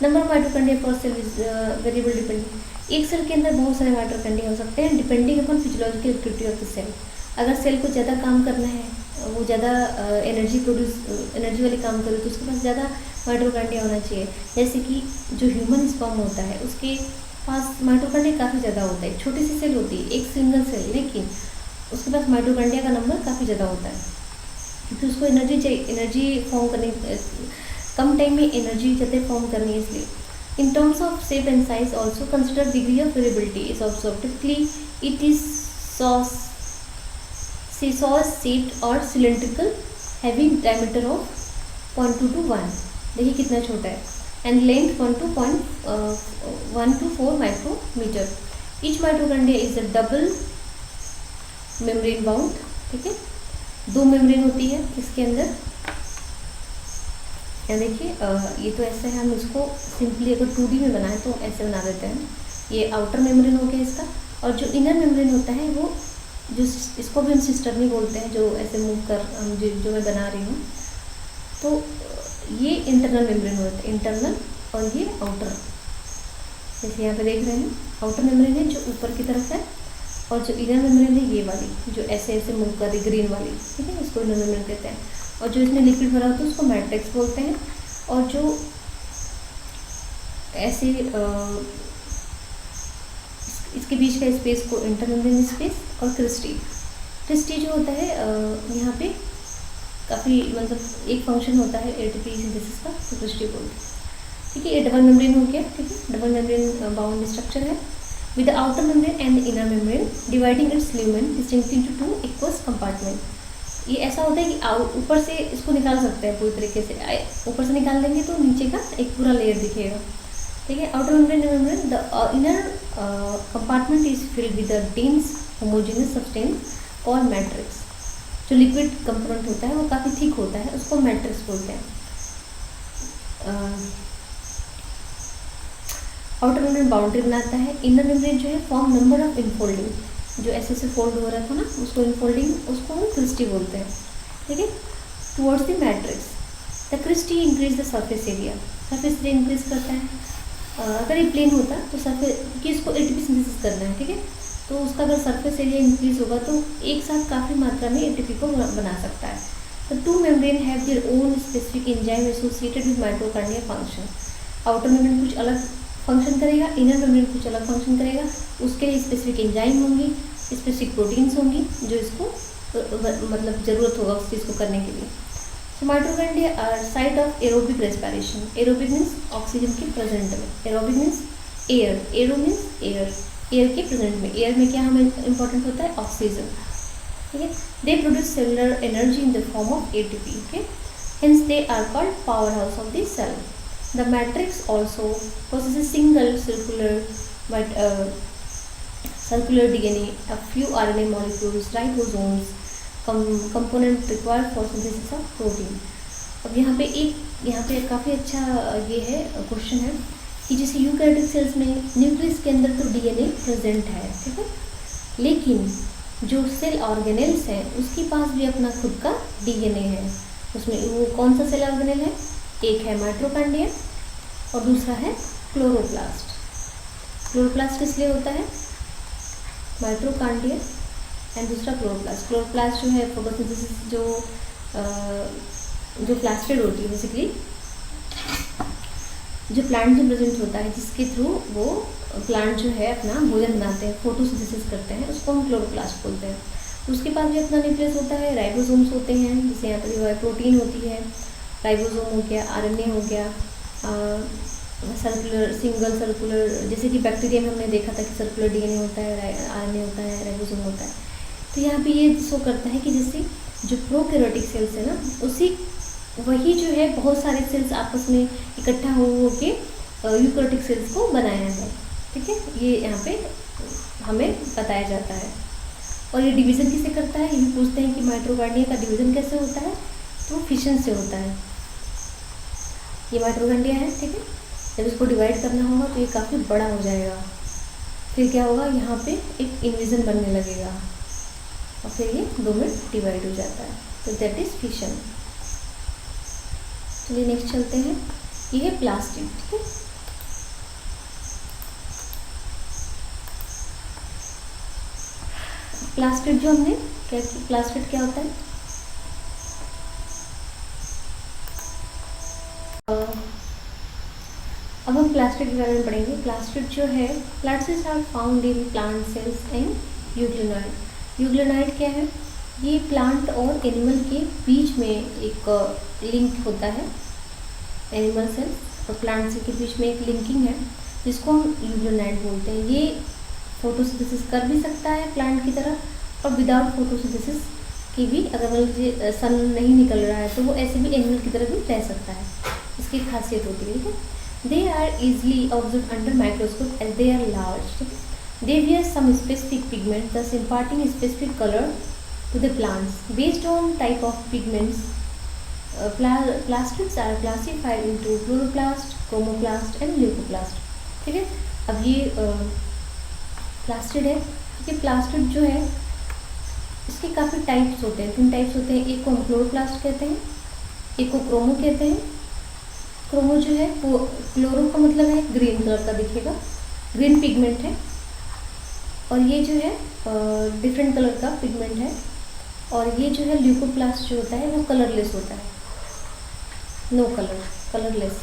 Number of mitochondria per cell is variable depending. एक सेल के अंदर बहुत सारे माइटोकॉन्ड्रिया हो सकते हैं depending upon physiological activity of the cell. अगर सेल को ज़्यादा काम करना है, वो ज़्यादा एनर्जी वाले काम करे तो उसके पास ज़्यादा माइटोकॉन्ड्रिया होना चाहिए। जैसे कि जो ह्यूमन स्पर्म होता है उसके पास माइटोकॉन्ड्रिया काफ़ी ज़्यादा होता है। छोटी सी सेल होती है, एक सिंगल सेल, लेकिन उसके पास माइटोकॉन्ड्रिया का नंबर काफ़ी ज़्यादा होता है क्योंकि उसको एनर्जी चाहिए, एनर्जी फॉर्म करने, कम टाइम में एनर्जी ज़्यादा फॉर्म करनी है इसलिए। In terms of shape and size also consider degree of variability is observe. Typically it is seesaw shaped और cylindrical having diameter of 0.2 to 1, देखिए कितना छोटा है, and length 1 to 4 micrometer. Each mitochondria is a double membrane bound. ठीक है, दो membrane होती है इसके अंदर। या देखिए ये तो ऐसे है, हम इसको सिंपली अगर 2D में बनाए तो ऐसे बना देते हैं। ये आउटर मेम्ब्रेन हो गया इसका, और जो इनर मेम्ब्रेन होता है वो जो इसको भी हम सिस्टर्नी बोलते हैं, जो ऐसे मूव कर जो मैं बना रही हूँ। तो ये इंटरनल मेम्ब्रेन होता है, इंटरनल, और ये आउटर। जैसे यहाँ पे देख रहे हैं आउटर मेम्ब्रेन है जो ऊपर की तरफ है, और जो इनर मेम्ब्रेन है ये वाली जो ऐसे ऐसे मूव कर रही ग्रीन वाली, ठीक है, इसको इनर मेम्ब्रेन कहते हैं। और जो इसमें लिक्विड भरा होता है उसको मैट्रिक्स बोलते हैं। और जो ऐसे इसके बीच का स्पेस को इंटरमेम्ब्रेन स्पेस और क्रिस्टी जो होता है यहाँ पे काफ़ी मतलब एक फंक्शन होता है ATP सिंथेसिस का, तो क्रिस्टी बोलते हैं। ठीक है, ये डबल मेम्ब्रेन हो गया। ठीक है, डबल मेम्ब्रेन बाउंड स्ट्रक्चर है with the outer membrane and the inner membrane dividing its lumen distinctly to 2 equal compartment. ये ऐसा होता है कि ऊपर से इसको निकाल सकते हैं पूरी तरीके से, ऊपर से निकाल देंगे तो नीचे का एक पूरा लेयर दिखेगा। ठीक है, outer membrane the inner compartment is filled with the dense homogeneous substance और मैट्रिक्स। जो लिक्विड कंपोनेंट होता है वो काफ़ी थिक होता है, उसको मैट्रिक्स बोलते हैं। आउटर मेम्ब्रेन बाउंड्री बनाता है। इनर मेम्ब्रेन जो है फॉर्म नंबर ऑफ इनफोल्डिंग, जो ऐसे ऐसे फोल्ड हो रहा था ना उसको इनफोल्डिंग, उसको हम क्रिस्टी बोलते हैं। ठीक है, towards the matrix the cristae increase the surface area, surface area increase करता है। अगर ये प्लेन होता तो सरफेस, क्योंकि इसको ATP सिंथेसिस करना है, ठीक है, तो उसका अगर सरफेस एरिया इंक्रीज होगा तो एक साथ काफ़ी मात्रा में ATP को बना सकता है। तो two membrane have their own specific enzyme associated with mitochondria function. Outer membrane कुछ अलग फंक्शन करेगा, इनर मेम्ब्रेन कुछ अलग फंक्शन करेगा, उसके लिए स्पेसिफिक एंजाइम होंगी, स्पेसिफिक प्रोटीन्स होंगी जो इसको मतलब ज़रूरत होगा उस चीज़ को करने के लिए। So mitochondria are site of aerobic respiration. Aerobic means oxygen के प्रेजेंट में, aerobic means air, aero means air, air के प्रेजेंट में। एयर में क्या हमें इंपॉर्टेंट होता है? ऑक्सीजन। ठीक है, they produce cellular energy in the form of ATP. Okay, hence they are called power house of the cell. The matrix also possesses single circular DNA, a few RNA molecules, ribosomes, component required for synthesis of protein। अब यहाँ पे काफ़ी अच्छा ये है question है कि जैसे यूकैरियोटिक सेल्स में न्यूक्लियस के अंदर तो डीएनए प्रेजेंट है, ठीक है, लेकिन जो सेल ऑर्गेनेल्स हैं उसके पास भी अपना खुद का डीएनए है। उसमें वो कौन सा सेल ऑर्गेनेल है? एक है माइटोकॉन्ड्रिया और दूसरा है क्लोरोप्लास्ट। क्लोरोप्लास्ट किस लिए होता है? माइटोकॉन्ड्रिया एंड दूसरा क्लोरोप्लास्ट। क्लोरोप्लास्ट जो है फोटोसिंथेसिस जो प्लास्टिड होती है बेसिकली, जो प्लांट में प्रेजेंट होता है, जिसके थ्रू वो प्लांट जो है अपना भोजन बनाते हैं, फोटोसिंथेसिस करते हैं, उसको हम क्लोरोप्लास्ट बोलते हैं। उसके पास भी अपना न्यूक्लियस होता है, राइबोसोम्स होते हैं, जैसे यहाँ पर जो है प्रोटीन होती है, राइबोसोम हो गया, आरएनए हो गया, सिंगल सर्कुलर, जैसे कि बैक्टीरिया में हमने देखा था कि सर्कुलर डीएनए होता है, आरएनए होता है, राइबोसोम होता है। तो यहाँ पे ये शो करता है कि जैसे जो प्रोकैरियोटिक सेल्स है ना, उसी वही जो है बहुत सारे सेल्स आपस में इकट्ठा हो के यूकैरियोटिक सेल्स को बनाया है। ठीक है, ये यहाँ पे हमें बताया जाता है। और ये डिवीज़न किसे करता है? ये भी पूछते हैं कि माइटोकॉन्ड्रिया का डिवीज़न कैसे होता है? तो फिशन से होता है। ये माइटोकॉन्ड्रिया है, ठीक है, जब इसको डिवाइड करना होगा तो ये काफ़ी बड़ा हो जाएगा, फिर क्या होगा, यहाँ पे एक इन्विजन बनने लगेगा और फिर ये दो में डिवाइड हो जाता है, तो दैट इज़ फिशन। चलिए नेक्स्ट चलते हैं। ये है प्लास्टिड। ठीक है, प्लास्टिड जो हमने क्या, प्लास्टिड क्या होता है? अब हम प्लास्टिड के बारे में पढ़ेंगे। प्लास्टिड जो है, plastids are found in plant cells and euglenoid. Euglenoid क्या है? ये प्लांट और एनिमल के बीच में एक लिंक होता है, एनिमल सेल्स और प्लांट सेल के बीच में एक लिंकिंग है, जिसको हम यूग्लिनाइड बोलते हैं। ये फोटोसिंथेसिस कर भी सकता है प्लांट की तरह, और विदाउट फोटोसिंथेसिस की भी, अगर मतलब सन नहीं निकल रहा है तो वो ऐसे भी एनिमल की तरह भी रह सकता है, इसकी खासियत होती है। ठीक है, they are easily observed under microscope as they are large. They wear some specific pigment, thus imparting a specific color to the plants. Based on type of pigments, plastids are classified into chloroplast, chromoplast and leucoplast. ठीक है, अब ये plastid है। ठीक है, plastid जो है इसके काफ़ी टाइप्स होते हैं, 3 टाइप्स होते हैं। एक को हम क्लोरोप्लास्ट कहते हैं, एक को क्रोमो कहते हैं। क्रोमो जो है वो, क्लोरो का मतलब है ग्रीन कलर का दिखेगा, ग्रीन पिगमेंट है, और ये जो है डिफरेंट कलर का पिगमेंट है। और ये जो है ल्यूकोप्लास्ट जो होता है वो कलरलेस होता है, नो कलर, कलरलेस।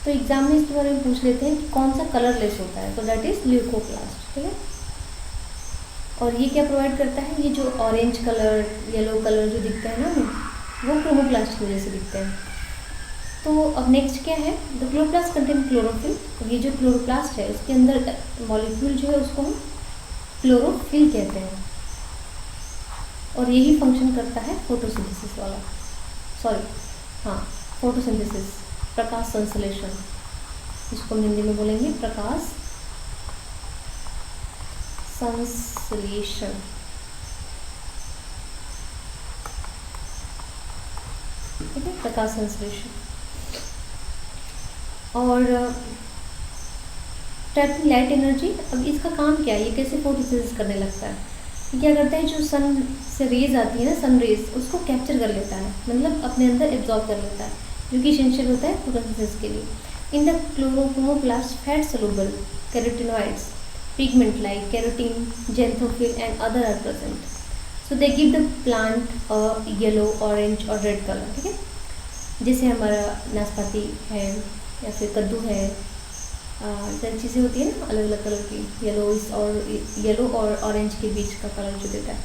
तो एग्जाम में इसके बारे में पूछ लेते हैं कि कौन सा कलरलेस होता है, तो दैट इज़ ल्यूकोप्लास्ट। ठीक है, और ये क्या प्रोवाइड करता है? ये जो ऑरेंज कलर, येलो कलर जो दिखता है ना, वो क्रोमोप्लास्ट की वजह से दिखते हैं। तो अब नेक्स्ट क्या है? The chloroplast contain chlorophyll. ये जो क्लोरोप्लास्ट है उसके अंदर मॉलिक्यूल जो है उसको हम क्लोरोफिल कहते हैं, और यही फंक्शन करता है फोटोसिंथेसिस वाला, फोटोसिंथेसिस, प्रकाश संश्लेषण, इसको हम हिंदी में बोलेंगे प्रकाश संश्लेषण। ठीक है, प्रकाश संश्लेषण। और ट्रैपिंग लाइट एनर्जी। अब इसका काम क्या है? ये कैसे फोटोसिंथेसिस करने लगता है? ये क्या करता है, जो सन से रेज आती है ना, सन रेज, उसको कैप्चर कर लेता है, मतलब अपने अंदर एब्जॉर्ब कर लेता है, जो कि एसेंशियल होता है फोटोसिंथेसिस के लिए। In the chloroplast fat soluble carotenoids pigment like carotene, xanthophyll and other are present, so they give the plant a yellow, orange और रेड कलर। ठीक है, जैसे हमारा नाशपाती है या फिर कद्दू है, सारी चीज़ें होती है ना अलग अलग कलर की, येलो और ऑरेंज के बीच का कलर जो देता है।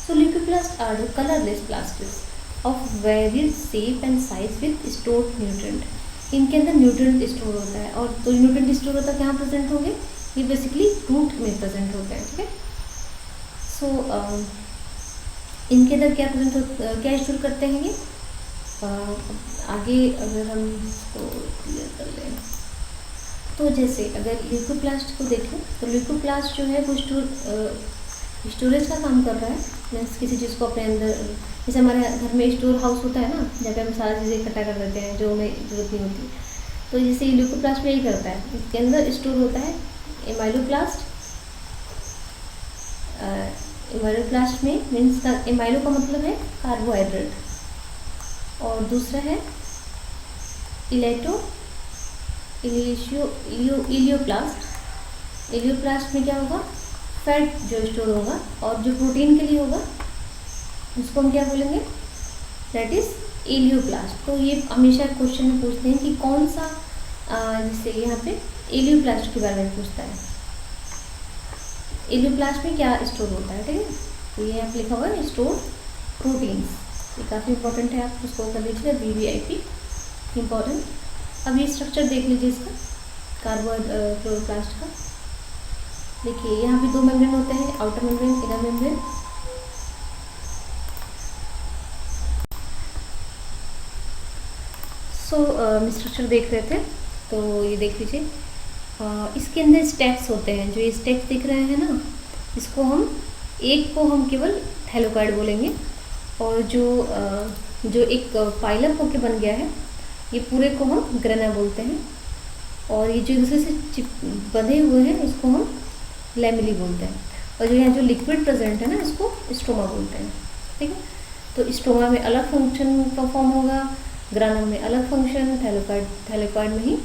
So leucoplast are the colourless plastids of varied shape and size with stored nutrient. इनके अंदर न्यूट्रिएंट स्टोर होता है, और तो न्यूट्रिएंट स्टोर होता है कहाँ प्रेजेंट होंगे? ये बेसिकली रूट में प्रेजेंट होते हैं, ठीक है। सो इनके अंदर क्या क्या स्टोर करते हैं ये, आगे अगर हम इसको क्लियर कर लें तो जैसे अगर ल्यूकोप्लास्ट को देखें तो ल्यूकोप्लास्ट जो है वो स्टोरेज का काम कर रहा है, मीन्स किसी चीज़ को अपने अंदर, जैसे हमारे घर में स्टोर हाउस होता है ना, जहाँ पे हम सारी चीज़ें इकट्ठा कर देते हैं जो हमें जरूरत नहीं होती, तो जैसे ल्यूकोप्लास्ट में यही करता है, इसके अंदर स्टोर होता है एमाइलोप्लास्ट। एमाइलोप्लास्ट में मीन्स का एमाइलो का मतलब है कार्बोहाइड्रेट, और दूसरा है इलियोप्लास्ट। इलियोप्लास्ट में क्या होगा, फैट जो स्टोर होगा, और जो प्रोटीन के लिए होगा उसको हम क्या बोलेंगे, दैट इज इलियोप्लास्ट। तो ये हमेशा क्वेश्चन में पूछते हैं कि कौन सा, जैसे यहाँ पे इलियोप्लास्ट के बारे में पूछता है, इलियोप्लास्ट में क्या स्टोर होता है, ठीक है। तो ये यहाँ पे लिखा हुआ है स्टोर प्रोटीन्स, ये काफ़ी इंपॉर्टेंट है, आप उसको कर लीजिएगा, VVIP इम्पॉर्टेंट। अब ये स्ट्रक्चर देख लीजिए इसका, क्लोरोप्लास्ट का। देखिए यहाँ पे 2 मेम्ब्रेन होते हैं, outer membrane, inner membrane. Structure देख रहे थे तो ये देख लीजिए, इसके अंदर स्टेप्स होते हैं, जो ये स्टेप्स दिख रहे हैं ना, इसको हम एक को हम केवल थैलोकाइड बोलेंगे, और जो एक पाइलम होके बन गया है ये पूरे को हम ग्रेना बोलते हैं, और ये जो एक दूसरे से बंधे हुए हैं इसको हम लैमेली बोलते हैं, और जो यहाँ जो लिक्विड प्रेजेंट है ना इसको स्ट्रोमा बोलते हैं, ठीक है। तो स्ट्रोमा में अलग फंक्शन परफॉर्म होगा, ग्राना में अलग फंक्शन, थैलेकॉइड में ही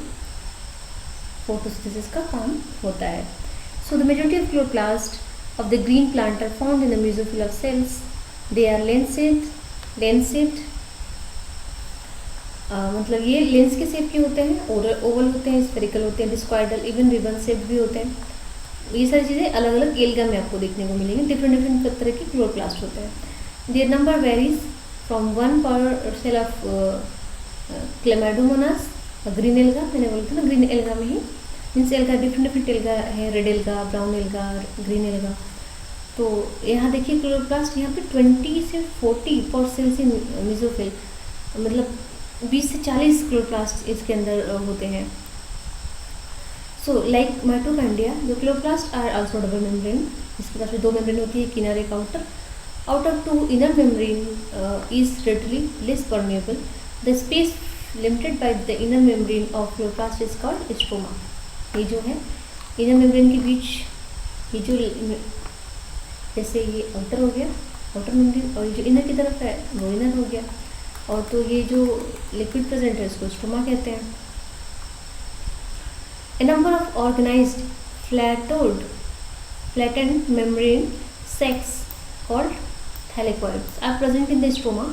फोटोसिंथेसिस का काम होता है। So the majority of chloroplast of the green plant are found in the mesophyll of cells, they are lens shaped, मतलब ये लेंस के शेप के होते हैं, ओवल होते हैं, स्फेरिकल होते हैं, डिस्क्वाइडल, इवन रिबन शेप भी होते हैं। ये सारी चीज़ें अलग अलग एल्गा में आपको देखने को मिलेंगी, डिफरेंट तरह के क्लोरोप्लास्ट होते हैं। Their number varies from 1 per cell of Chlamydomonas, green alga, मैंने बोला था ना ग्रीन एल्गा में ही, मीन्स एल्गा डिफरेंट एल्गा है, red alga, brown alga, green alga. तो यहाँ देखिए क्लोरोप्लास्ट यहाँ पे 20 से 40% इन मेसोफिल, मतलब 20 से 40 क्लोरोप्लास्ट इसके अंदर होते हैं। सो लाइक माइटोकॉन्ड्रिया, जो chloroplast are also double membrane, इसके पास में 2 मेम्ब्रेन होती है, एक इनर एक outer. Out of 2 inner membrane is readily less permeable, the space limited by the inner membrane of chloroplast is called stroma. ये जो है इनर मेम्ब्रेन के बीच, ये जो जैसे ये आउटर हो गया, आउटर मेम्ब्रेन, और ये जो इनर की तरफ है वो इनर हो गया, और तो ये जो लिक्विड प्रेजेंट है इसको स्ट्रोमा कहते हैं। A number of organized flattened membrane sacs called thylakoids are present in the stroma।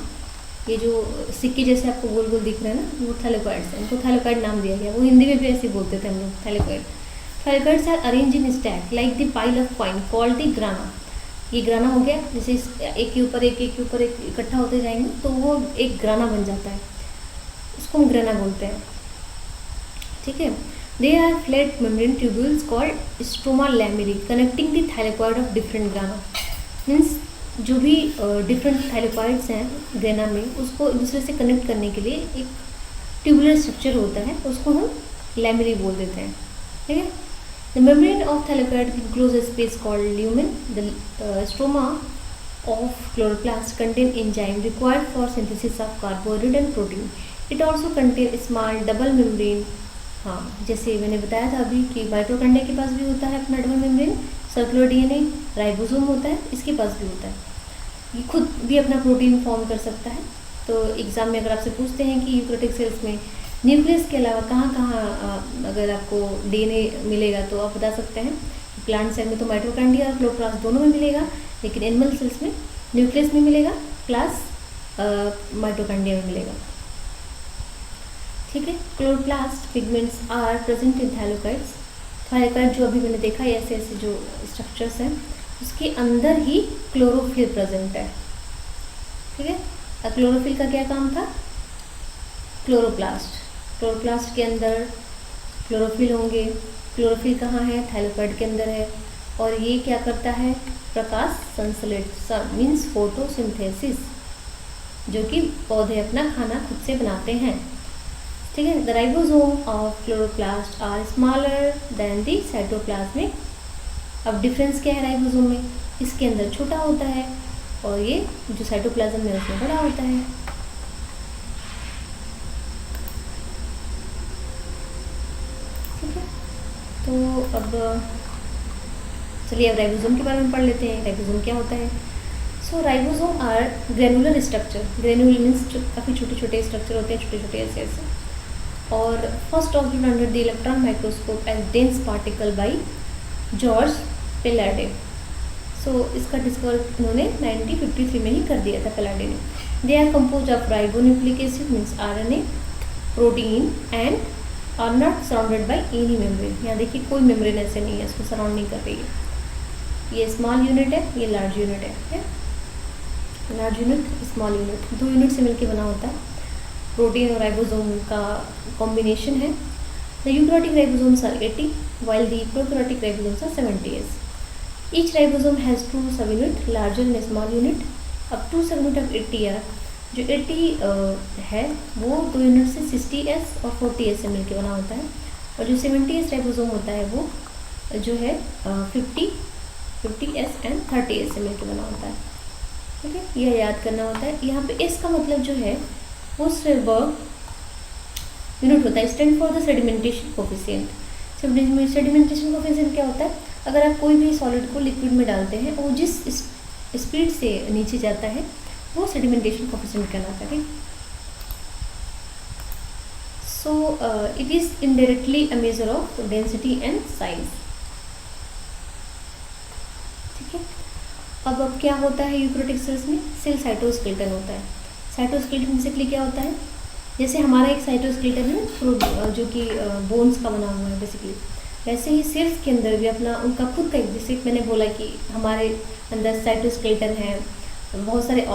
ये जो सिक्के जैसे आपको गोल गोल दिख रहे हैं ना, वो थैलेकॉइड्स हैं, इनको थैलेकॉइड नाम दिया गया, वो हिंदी में भी ऐसे बोलते थे हम लोग, thylakoid. Thylakoids are arrange in stack like the pile of coin called the grana. ये ग्राना हो गया, जैसे एक के ऊपर एक इकट्ठा होते जाएंगे तो वो एक ग्राना बन जाता है, इसको हम ग्राना बोलते हैं, ठीक है। They are flat membrane tubules called stroma lamellae connecting the thylakoid of different grana। Means जो भी डिफरेंट थैलेकॉइड्स हैं ग्रेना में, उसको एक दूसरे से कनेक्ट करने के लिए एक ट्यूबुलर स्ट्रक्चर होता है, उसको हम लैमेली बोल देते हैं, ठीक है। The membrane of thylakoid enclose a space called lumen। The stroma of chloroplast contain enzyme required for synthesis of carbohydrate and protein। It also contain small double membrane। हाँ, जैसे मैंने बताया था अभी कि माइटोकॉन्ड्रिया के पास भी होता है अपना double membrane, circular DNA, ribosome होता है, इसके पास भी होता है, ये खुद भी अपना प्रोटीन फॉर्म कर सकता है। तो एग्जाम में अगर आपसे पूछते हैं कि यूकैरियोटिक सेल्स में न्यूक्लियस के अलावा कहाँ कहाँ अगर आपको DNA मिलेगा तो आप बता सकते हैं। प्लांट सेल में तो माइटोकॉन्ड्रिया और क्लोरोप्लास्ट दोनों में मिलेगा, लेकिन एनिमल सेल्स में न्यूक्लियस में मिलेगा प्लस माइटोकॉन्ड्रिया में मिलेगा, ठीक है। Chloroplast pigments are present in thylakoids. Thylakoid जो अभी मैंने देखा, ऐसे ऐसे जो स्ट्रक्चर्स हैं उसके अंदर ही क्लोरोफिल प्रेजेंट है, ठीक है। क्लोरोफिल का क्या काम था, क्लोरोप्लास्ट के अंदर क्लोरोफिल होंगे, क्लोरोफिल कहाँ है, थाइलाकोइड के अंदर है। और ये क्या करता है, प्रकाश संश्लेषण मीन्स फोटोसिंथेसिस, जो कि पौधे अपना खाना खुद से बनाते हैं। ठीक है। The ribosome of chloroplast are smaller than the cytoplasmic. अब डिफरेंस क्या है राइबोसोम में, इसके अंदर छोटा होता है और ये जो साइटोप्लाज्म में उसमें बड़ा होता है। ठीक है। तो अब चलिए अब राइबोसोम के बारे में पढ़ लेते हैं। राइबोसोम क्या होता है। So ribosome are granular structure. Granular means काफ़ी छोटे छोटे स्ट्रक्चर होते हैं, छोटे छोटे ऐसे ऐसे। और first observe under the electron microscope as dense particle by George Palade. So इसका डिस्कवर इन्होंने 1953 में ही कर दिया था पेलाडे ने। They are compose of ribonucleic acid means RNA, protein and are not surrounded by any membrane. यहाँ देखिए कोई मेम्ब्रेन ऐसे नहीं है, इसको सराउंड नहीं कर रही है। ये स्मॉल यूनिट है, ये लार्ज यूनिट है। लार्ज यूनिट, स्मॉल यूनिट, दो यूनिट से मिलकर बना होता है। प्रोटीन और राइबोसोम का कॉम्बिनेशन है। The eukaryotic ribosomes are 80 while the prokaryotic ribosomes are 70s. Each ribosome has two subunit, larger and small unit. अब टू सबयूनिट ऑफ 80 जो 80 है वो दो यूनिट से 60s और 40s से मिलकर बना होता है। और जो 70s राइबोसोम होता है वो जो है 50s एंड 30s से मिलकर बना होता है। ठीक है, यह याद करना होता है। यहाँ पे एस का मतलब जो है वो सेवर्ग यूनिट होता है, stand for the sedimentation coefficient. Sedimentation coefficient क्या होता है, अगर आप कोई भी सॉलिड को लिक्विड में डालते हैं वो जिस स्पीड से नीचे जाता है वो सेडिमेंटेशन कोफिशिएंट कहलाता है। So it is indirectly a measure of density and size. ठीक है, अब क्या होता है यूकैरियोटिक सेल्स में, सेल साइटोस्केलेटन होता है। साइटोस्केलेटन बेसिकली क्या होता है, जैसे हमारा एक साइटोस्केलेटन है जो कि बोन्स का बना हुआ है बेसिकली, वैसे ही सेल्स के अंदर भी अपना उनका खुद का, जैसे मैंने बोला कि हमारे अंदर साइटोस्केलेटन है, बहुत सारे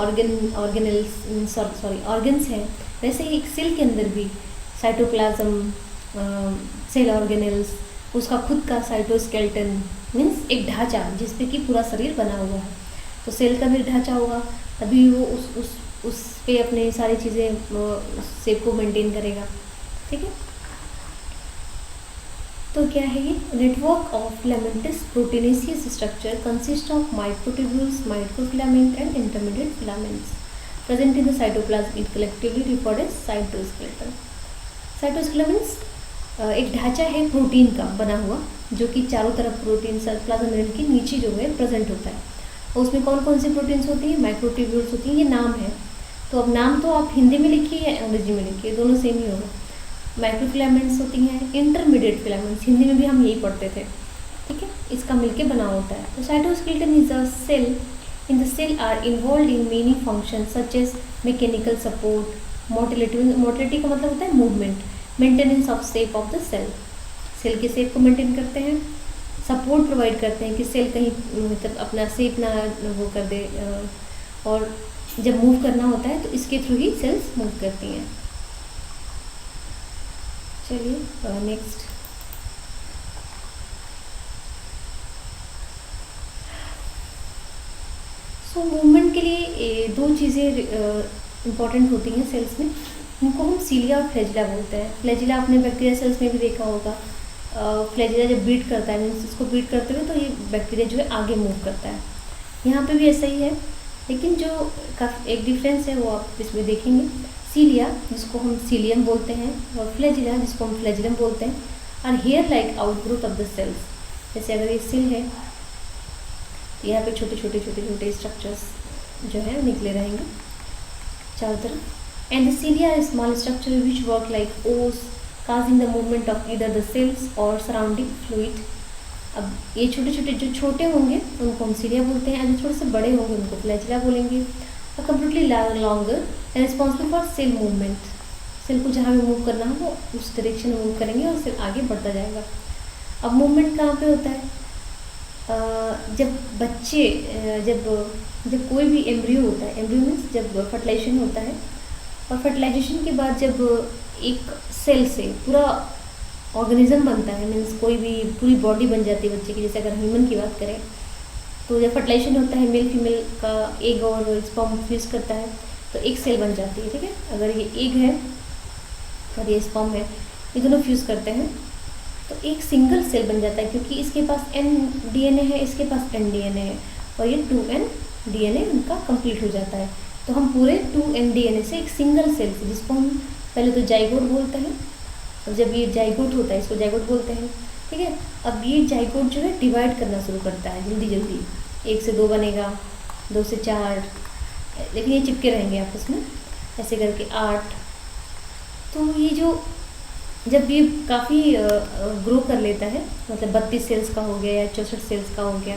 ऑर्गन्स हैं, वैसे ही एक सेल के अंदर भी साइटोप्लाज्म, सेल ऑर्गेनेल्स, उसका खुद का साइटोस्केलेटन मीन्स एक ढांचा जिस पे कि पूरा शरीर बना हुआ है। तो सेल का भी ढांचा होगा, तभी वो उस पे अपने सारी चीज़ें शेप को मेंटेन करेगा। ठीक है, तो क्या है ये, network of filamentous proteinaceous structure consist of microtubules, microfilament and intermediate filaments present in the cytoplasm it collectively referred as cytoskeleton. Cytoskeleton means एक ढांचा है प्रोटीन का बना हुआ, जो कि चारों तरफ प्रोटीन साइटोप्लाज्म मेम्ब्रेन के नीचे जो है प्रेजेंट होता है। और उसमें कौन कौन सी प्रोटीन्स होती हैं, माइक्रोट्यूब्यूल्स होती हैं, ये नाम है। तो अब नाम तो आप हिंदी में लिखिए या अंग्रेजी में लिखिए, दोनों सेम ही होगा। माइक्रोफिलामेंट्स होती हैं, इंटरमीडिएट फिलामेंट्स, हिंदी में भी हम यही पढ़ते थे। ठीक है, इसका मिलके बना होता है। तो cytoskeleton is a cell, in the cell are involve in many function such as mechanical support, motility, motility का मतलब होता है movement, maintenance of shape of the cell, cell के शेप को मेंटेन करते हैं, सपोर्ट प्रोवाइड करते हैं कि सेल कहीं मतलब अपना शेप ना वो कर दे, और जब मूव करना होता है तो इसके थ्रू ही सेल्स मूव करती हैं। चलिए नेक्स्ट, सो मूवमेंट के लिए दो चीज़ें इम्पॉर्टेंट होती हैं सेल्स में, इनको हम सीलिया और फ्लैजिला बोलते हैं। फ्लैजिला आपने बैक्टीरिया सेल्स में भी देखा होगा, फ्लैजिला जब बीट करता है मीन्स इसको बीट करते हुए तो ये बैक्टीरिया जो है आगे मूव करता है। यहाँ पे भी ऐसा ही है, लेकिन जो एक डिफरेंस है वो आप इसमें देखेंगे। सीलिया जिसको हम सीलियम बोलते हैं और फ्लैजिला जिसको हम फ्लैजिलम बोलते हैं, और hair like outgrowth of the cells. जैसे अगर ये सेल है तो यहाँ पे छोटे छोटे छोटे छोटे स्ट्रक्चर्स जो है निकले रहेंगे चारों तरफ। And the cilia are small structure which work like oars, causing the movement of either the cells or surrounding fluid। अब ये छोटे छोटे जो छोटे होंगे उनको हम सीलिया बोलते हैं, और जो थोड़े से बड़े होंगे उनको फ्लैजिला बोलेंगे। और completely longer and responsible for cell movement, cell को जहाँ भी मूव करना है वो उस डायरेक्शन में मूव करेंगे और सेल आगे बढ़ता जाएगा। अब मूवमेंट कहाँ पे होता है, जब बच्चे जब कोई भी एम्ब्रियो होता है, एम्ब्रियो मीन्स जब फर्टिलाइजेशन होता है, और फर्टिलाइजेशन के बाद जब एक सेल से पूरा ऑर्गेनिज्म बनता है, मीन्स कोई भी पूरी बॉडी बन जाती है बच्चे की। जैसे अगर ह्यूमन की बात करें तो जब फर्टिलाइजेशन होता है, मेल फीमेल का एग और स्पर्म फ्यूज करता है तो एक सेल बन जाती है, ठीक है। अगर ये एग है और ये स्पर्म है, ये दोनों फ्यूज़ करते हैं तो एक सिंगल सेल बन जाता है, क्योंकि इसके पास एन डीएनए है, इसके पास एन डीएनए है, और ये 2n डीएनए उनका कंप्लीट हो जाता है। तो हम पूरे 2n डीएनए से एक सिंगल सेल से, जिसको हम पहले तो जाइगोट बोलते हैं, और जब ये जाइगोट होता है इसको जाइगोट बोलते हैं, ठीक है। अब ये जाइगोट जो है डिवाइड करना शुरू करता है जल्दी जल्दी, 1 से 2 बनेगा, 2 से 4, लेकिन ये चिपके रहेंगे आपस में, ऐसे करके 8। तो ये जो जब ये काफ़ी ग्रो कर लेता है, मतलब 32 सेल्स का हो गया या 64 सेल्स का हो गया,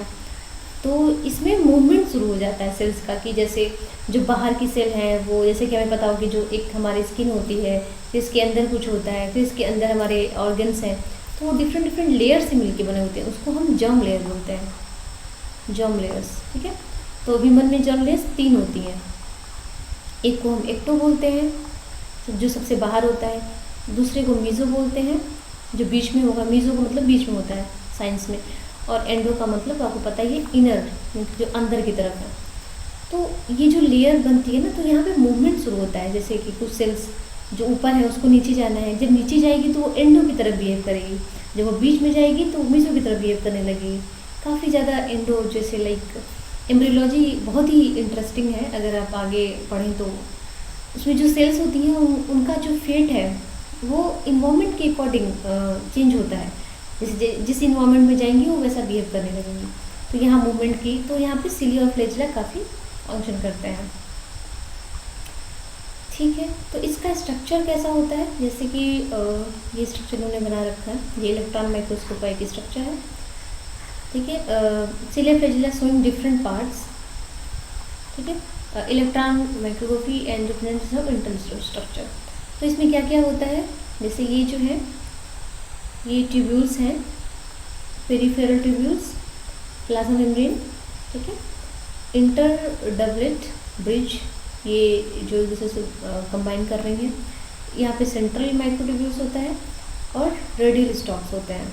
तो इसमें मूवमेंट शुरू हो जाता है सेल्स का, कि जैसे जो बाहर की सेल है वो, जैसे कि हमें पता हो कि जो एक हमारी स्किन होती है, फिर इसके अंदर कुछ होता है, फिर इसके अंदर हमारे ऑर्गन्स हैं, तो वो डिफरेंट डिफरेंट लेयर से मिलके बने होते हैं, उसको हम जर्म लेयर बोलते हैं, जर्म लेयर्स, ठीक है। तो ह्यूमन में जर्म लेयर्स 3 होती हैं। एक को हम एक्टो बोलते हैं, जो सबसे बाहर होता है, दूसरे को मीज़ो बोलते हैं, जो बीच में होगा, मीज़ो का मतलब बीच में होता है साइंस में, और एंडो का मतलब आपको पता ही है इनर, जो अंदर की तरफ है। तो ये जो लेयर बनती है ना, तो यहाँ पे मूवमेंट शुरू होता है, जैसे कि कुछ सेल्स जो ऊपर है उसको नीचे जाना है, जब नीचे जाएगी तो वो एंडो की तरफ बिहेव करेगी, जब वो बीच में जाएगी तो मीज़ो की तरफ बिहेव करने लगेगी। काफ़ी ज़्यादा एंडो जैसे लाइक एम्ब्रियोलॉजी बहुत ही इंटरेस्टिंग है, अगर आप आगे पढ़ें तो उसमें जो सेल्स होती हैं उनका जो फेट है वो इन्वायरमेंट के अकॉर्डिंग चेंज होता है, जैसे जिस इन्वायरमेंट में जाएंगी वो वैसा बिहेव करने लगेंगी। तो यहाँ मूवमेंट की, तो यहाँ पे सिलिया और फ्लैजेला काफ़ी फंक्शन करते हैं, ठीक है। तो इसका स्ट्रक्चर कैसा होता है, जैसे कि ये स्ट्रक्चर उन्होंने बना रखा है, ये इलेक्ट्रॉन माइक्रोस्कोप का एक स्ट्रक्चर है, ठीक है। Cilia flagella showing different parts, ठीक है, electron micrography and difference of internal structure. तो इसमें क्या क्या होता है, जैसे ये जो है ये ट्यूब्यूल्स हैं, पेरिफेरल ट्यूब्यूल्स, प्लाज्मा मेम्ब्रेन, ठीक है, इंटर डबलेट ब्रिज, ये जो एक दूसरे से कंबाइन कर रही हैं, यहाँ पे सेंट्रल माइक्रोट्यूब्यूल्स होता है, और रेडियल स्टॉक्स होते हैं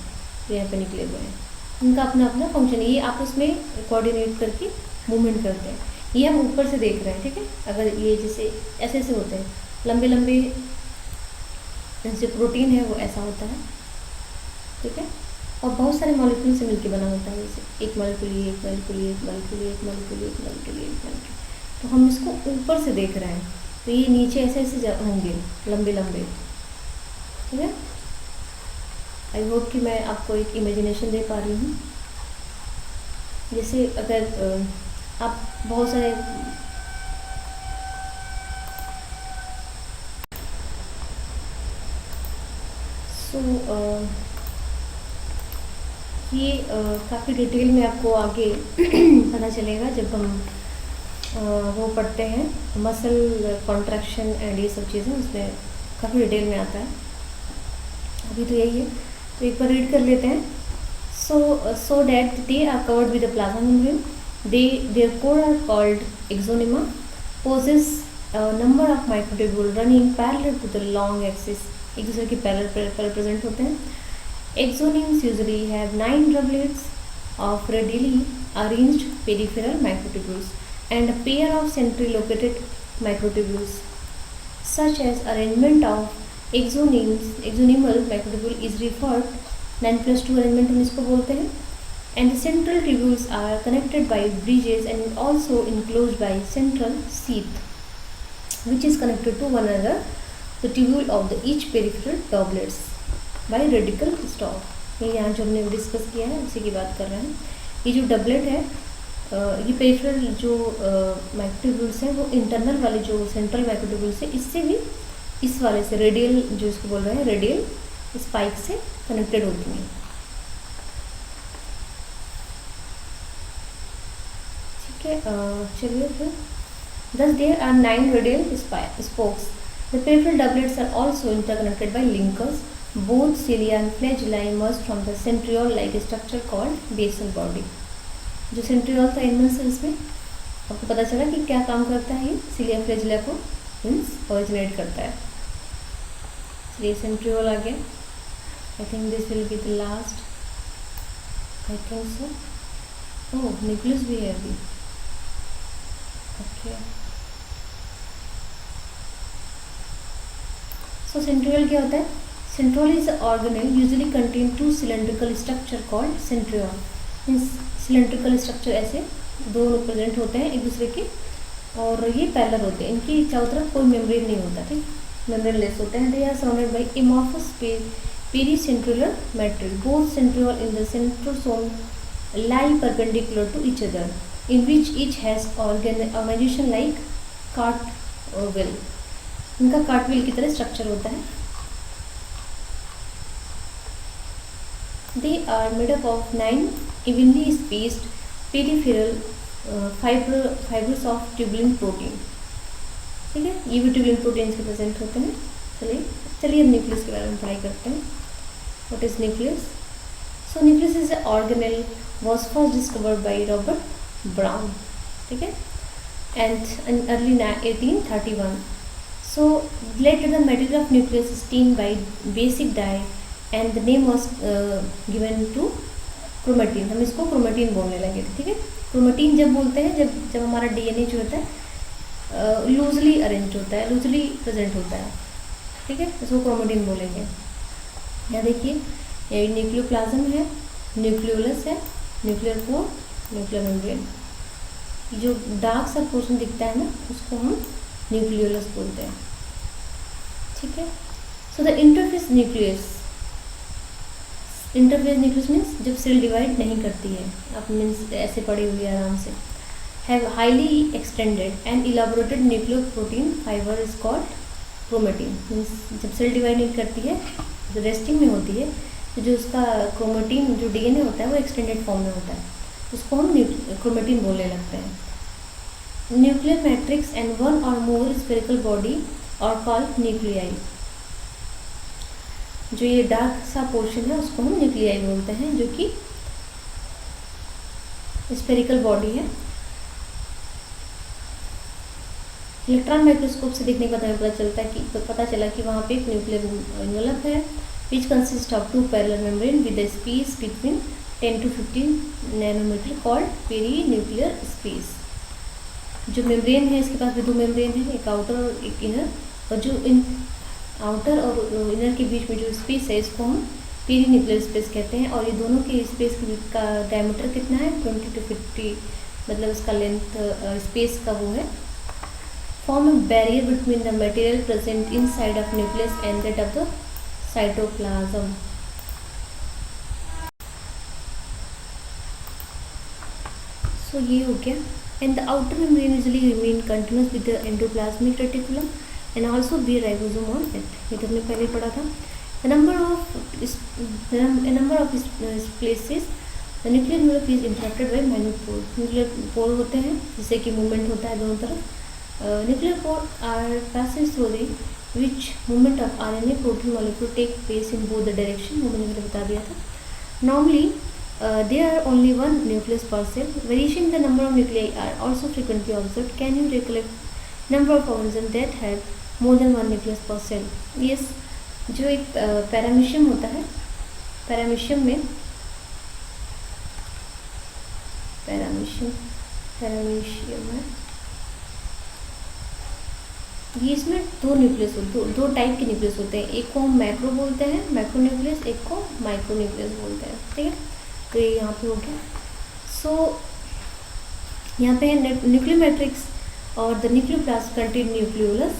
जो यहाँ पे निकले हुए हैं, उनका अपना अपना फंक्शन है, ये आपस में कोऑर्डिनेट करके मूवमेंट करते हैं। ये हम ऊपर से देख रहे हैं, ठीक है। अगर ये जैसे ऐसे ऐसे होते हैं लंबे लंबे, जो प्रोटीन है वो ऐसा होता है, ठीक है, और बहुत सारे मॉलिक्यूल से मिलके बना होता है, जैसे एक मॉलिक्यूल ये, एक मॉलिक्यूल ये, एक मॉलिक्यूल ये, एक मॉलिक्यूल ये, एक मॉलिक्यूल ये, एक मॉलिक्यूल। तो हम इसको ऊपर से देख रहे हैं, तो ये नीचे ऐसे ऐसे होंगे लंबे लंबे, ठीक है। आई होप कि मैं आपको एक इमेजिनेशन दे पा रही हूँ। जैसे अगर आप बहुत सारे ये काफ़ी डिटेल में आपको आगे पता चलेगा जब हम वो पढ़ते हैं मसल कॉन्ट्रैक्शन एंड ये सब चीज़ें, उसमें काफ़ी डिटेल में आता है। अभी तो यही है, तो एक बार रीड कर लेते हैं। So that they are covered with the plasma membrane, their core are called exonema, possess a number of microtubule running parallel to the long axis, एक दूसरे के पैरेलल प्रेजेंट होते हैं। Exonemes usually have 9 doublets of radially arranged peripheral microtubules and a pair of centrally located microtubules. Such as arrangement of exonemal microtubule is referred 9+2 arrangement हम इसको बोलते हैं, and the central tubules are connected by bridges and also enclosed by central sheath which is connected to one another, the tubule of the each peripheral doublets by radical stalk। ये यहाँ जो हमने discuss किया है उसी की बात कर रहे हैं। ये जो डबलेट है, ये पेरिफेरल जो माइक्रोट्यूब्यूल्स हैं वो इंटरनल वाले जो सेंट्रल माइक्रोट्यूब्यूल्स है इससे भी, इस वाले से रेडियल जो इसको बोल रहे हैं रेडियल स्पाइक से कनेक्टेड होती हैं, ठीक है। चलिए फिर, thus there are 9 radial spokes. The peripheral doublets are also interconnected by linkers. Both cilia and flagella emerge from the centriole-like structure called basal body. जो सेंट्रियोल था एनिमल सेल्स में, आपको पता चला कि क्या काम करता है, ये सिलिया फ्लैजेला को मीन्स ओरिजिनेट करता है। चलिए सेंट्रियोल आ गया, I think this will be the last, I think so. Oh nucleus भी है अभी, ओके। सो सेंट्रियोल क्या होता है? Centriole is organelle usually contain two cylindrical structure called centriole. Means cylindrical structure ऐसे दोनों प्रेजेंट होते हैं एक दूसरे के, और ये पैरेलल होते हैं, इनकी चारों तरफ कोई मेम्ब्रेन नहीं होता, ठीक, मेम्ब्रेन लेस होते हैं। They are surrounded by amorphous pericentriolar matrix, both centriole in the centrosome lie perpendicular to each other, in which each has organization like cartwheel। इनका कार्टविल की तरह स्ट्रक्चर होता है। They are made up of 9 evenly spaced peripheral fibers of tubulin protein, ठीक है, ये भी tubulin proteins के प्रेजेंट होते हैं। चलिए अब न्यूक्लियस के बारे में पढ़ाई करते हैं। What is nucleus? So nucleus is a organelle was first discovered by Robert Brown, ठीक है, and in early 1831. So later the material of nucleus is stained by basic dye and the name was given to chromatin. हम इसको chromatin बोलने लगे थे, ठीक है। Chromatin जब बोलते हैं जब हमारा डीएनए जो होता है लूजली अरेंज होता है, लूजली प्रेजेंट होता है, ठीक है, इसको क्रोमेटिन बोलेंगे। यहाँ देखिए ये न्यूक्लियोप्लाज्म है, न्यूक्लियोलस है, न्यूक्लियर कोर, न्यूक्लियर मेम्ब्रेन। जो डार्क सा पोर्शन दिखता है ना उसको हम न्यूक्लियोलस बोलते हैं, ठीक है। So the interface nucleus, interface nucleus means जब सेल डिवाइड नहीं करती है, आप मीन्स ऐसे पड़ी हुई है आराम से, have highly extended and elaborated nuclear protein fibre is called chromatin. Means जब सेल डिवाइड नहीं करती है, जो रेस्टिंग में होती है, तो जो उसका क्रोमेटिन जो डीएनए होता है वो एक्सटेंडेड फॉर्म में होता है, उसको हम क्रोमेटिन बोलने लगते हैं। न्यूक्लियर मैट्रिक्स एंड वन और मोर स्फेरिकल बॉडी और कॉल्ड न्यूक्लियाई। जो ये डार्क सा पोर्शन है उसको हम न्यूक्लियाई बोलते हैं, जो कि स्फेरिकल बॉडी है। इलेक्ट्रॉन माइक्रोस्कोप से देखने के बाद हमें पता चला कि वहाँ पे एक न्यूक्लियर एनवलप है which consists of two parallel membrane with a space between 10 to 15 nanometer called perinuclear space। जो मेम्ब्रेन है इसके पास भी दो मेम्ब्रेन है, एक आउटर और एक इनर, और जो इन आउटर और इनर के बीच में जो स्पेस है इसको हम पेरीन्यूक्लियर स्पेस कहते हैं। और ये दोनों के स्पेस का डायमीटर कितना है? 20 to 50, मतलब इसका लेंथ स्पेस का वो है। Form a barrier between the material present inside of nucleus and that of the cytoplasm। So ये हो गया। And the outer membrane usually remain continuous with the endoplasmic reticulum and also be ribosome on it। ये तो हमने पहले पढ़ा था। A number of places the nuclear envelope is interrupted by minute pore। nuclear pore होते हैं जिससे कि मूवमेंट होता है दोनों तरफ। nuclear pore are passes through the which movement of RNA protein molecule take place in both the direction। वो मैंने बता दिया था। Normally there are only one nucleus per cell। Variation in the number of nuclei are also frequently observed। Can you recollect number of organisms that have more than one nucleus per cell? Yes, जो एक paramecium होता है, paramecium में है ये, इसमें दो nucleus दो टाइप के न्यूक्लियस होते हैं। एक को हम मैक्रो बोलते हैं, मैक्रो न्यूक्लियस, एक को माइक्रो न्यूक्लियस बोलते हैं, ठीक है। तो ये यहाँ पे हो गया। सो यहाँ पे है न्यूक्लियर मैट्रिक्स और the nucleoplast contain nucleolus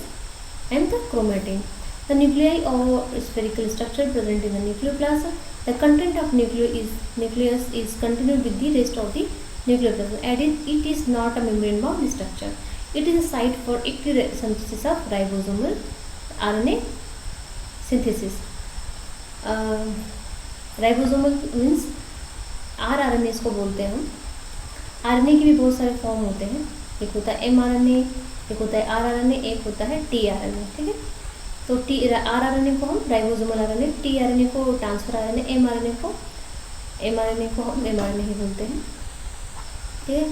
and the chromatin. The nuclei are spherical structure present in the nucleoplast. The content of nucleus is continued with the rest of the nucleoplast and it is not a membrane bound structure. It is a site for active synthesis of ribosomal RNA synthesis। Ribosomal means rRNA इसको बोलते हैं हम। RNA के भी बहुत सारे form होते हैं, एक होता है mRNA, एक होता है rRNA, एक होता है tRNA, ठीक है। तो rRNA को हम राइबोसोमल RNA, tRNA को ट्रांसफर RNA, mRNA को हम mRNA ही बोलते हैं, ठीक है।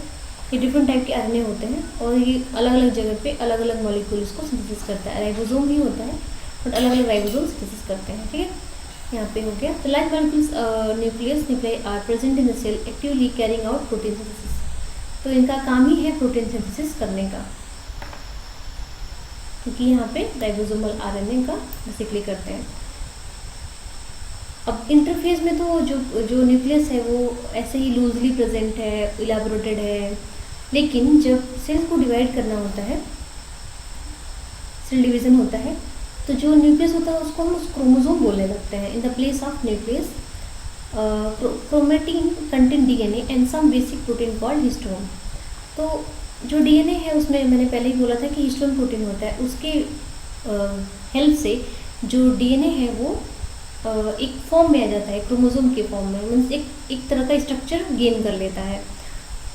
ये डिफरेंट टाइप के आरएनए होते हैं और ये अलग अलग जगह पे अलग अलग मॉलिक्यूल्स को सिंथेसिस करता है। राइबोसोम भी होता है बट अलग अलग राइबोसोम सिंथेसिस करते हैं, ठीक है। यहाँ पे हो गया। तो large molecules nucleus are present in the cell actively carrying out protein synthesis. तो इनका काम ही है प्रोटीन सिंथेसिस करने का, क्योंकि यहाँ पे राइबोसोमल आरएनए का बेसिकली करते हैं। अब इंटरफेस में तो जो न्यूक्लियस है वो ऐसे ही लूजली प्रेजेंट है, इलाबोरेटेड है, लेकिन जब सेल को डिवाइड करना होता है, सेल डिवीजन होता है, तो जो न्यूक्लियस होता है उसको हम क्रोमोसोम बोलने लगते हैं। In the place of nucleus chromatin contain DNA and some basic protein called histone. तो जो डीएनए है उसमें मैंने पहले ही बोला था कि हिस्टोन प्रोटीन होता है, उसके हेल्प से जो डीएनए है वो एक फॉर्म में आ जाता है, क्रोमोसोम के फॉर्म में, मीन्स एक तरह का स्ट्रक्चर गेन कर लेता है।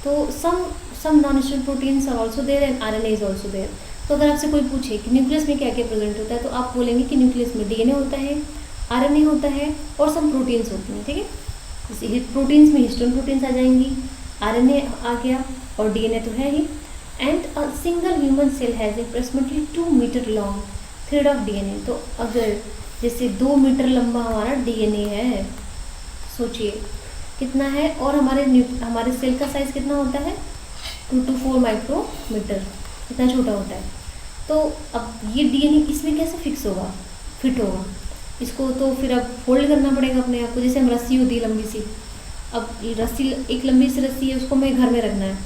तो some non histone proteins are also there and RNA is also there. तो अगर आपसे कोई पूछे कि न्यूक्लियस में क्या क्या प्रेजेंट होता है, तो आप बोलेंगे कि न्यूक्लियस में डीएनए होता है, आरएनए होता है और सम प्रोटीन्स होती हैं, ठीक है। जैसे प्रोटीन्स में हिस्टोन प्रोटीन्स आ जाएंगी, आरएनए आ गया और डीएनए तो है ही। And a single human cell has approximately 2 metre long thread of DNA. तो अगर जैसे 2 मीटर लंबा हमारा डीएनए है, सोचिए कितना है, और हमारे सेल का साइज़ कितना होता है 2 to 4 माइक्रोमीटर, कितना छोटा होता है। तो अब ये डीएनए इसमें कैसे फिट होगा, इसको तो फिर अब फोल्ड करना पड़ेगा अपने आप को। जैसे हम रस्सी होती है लंबी सी, अब रस्सी एक लंबी सी रस्सी है, उसको हमें घर में रखना है,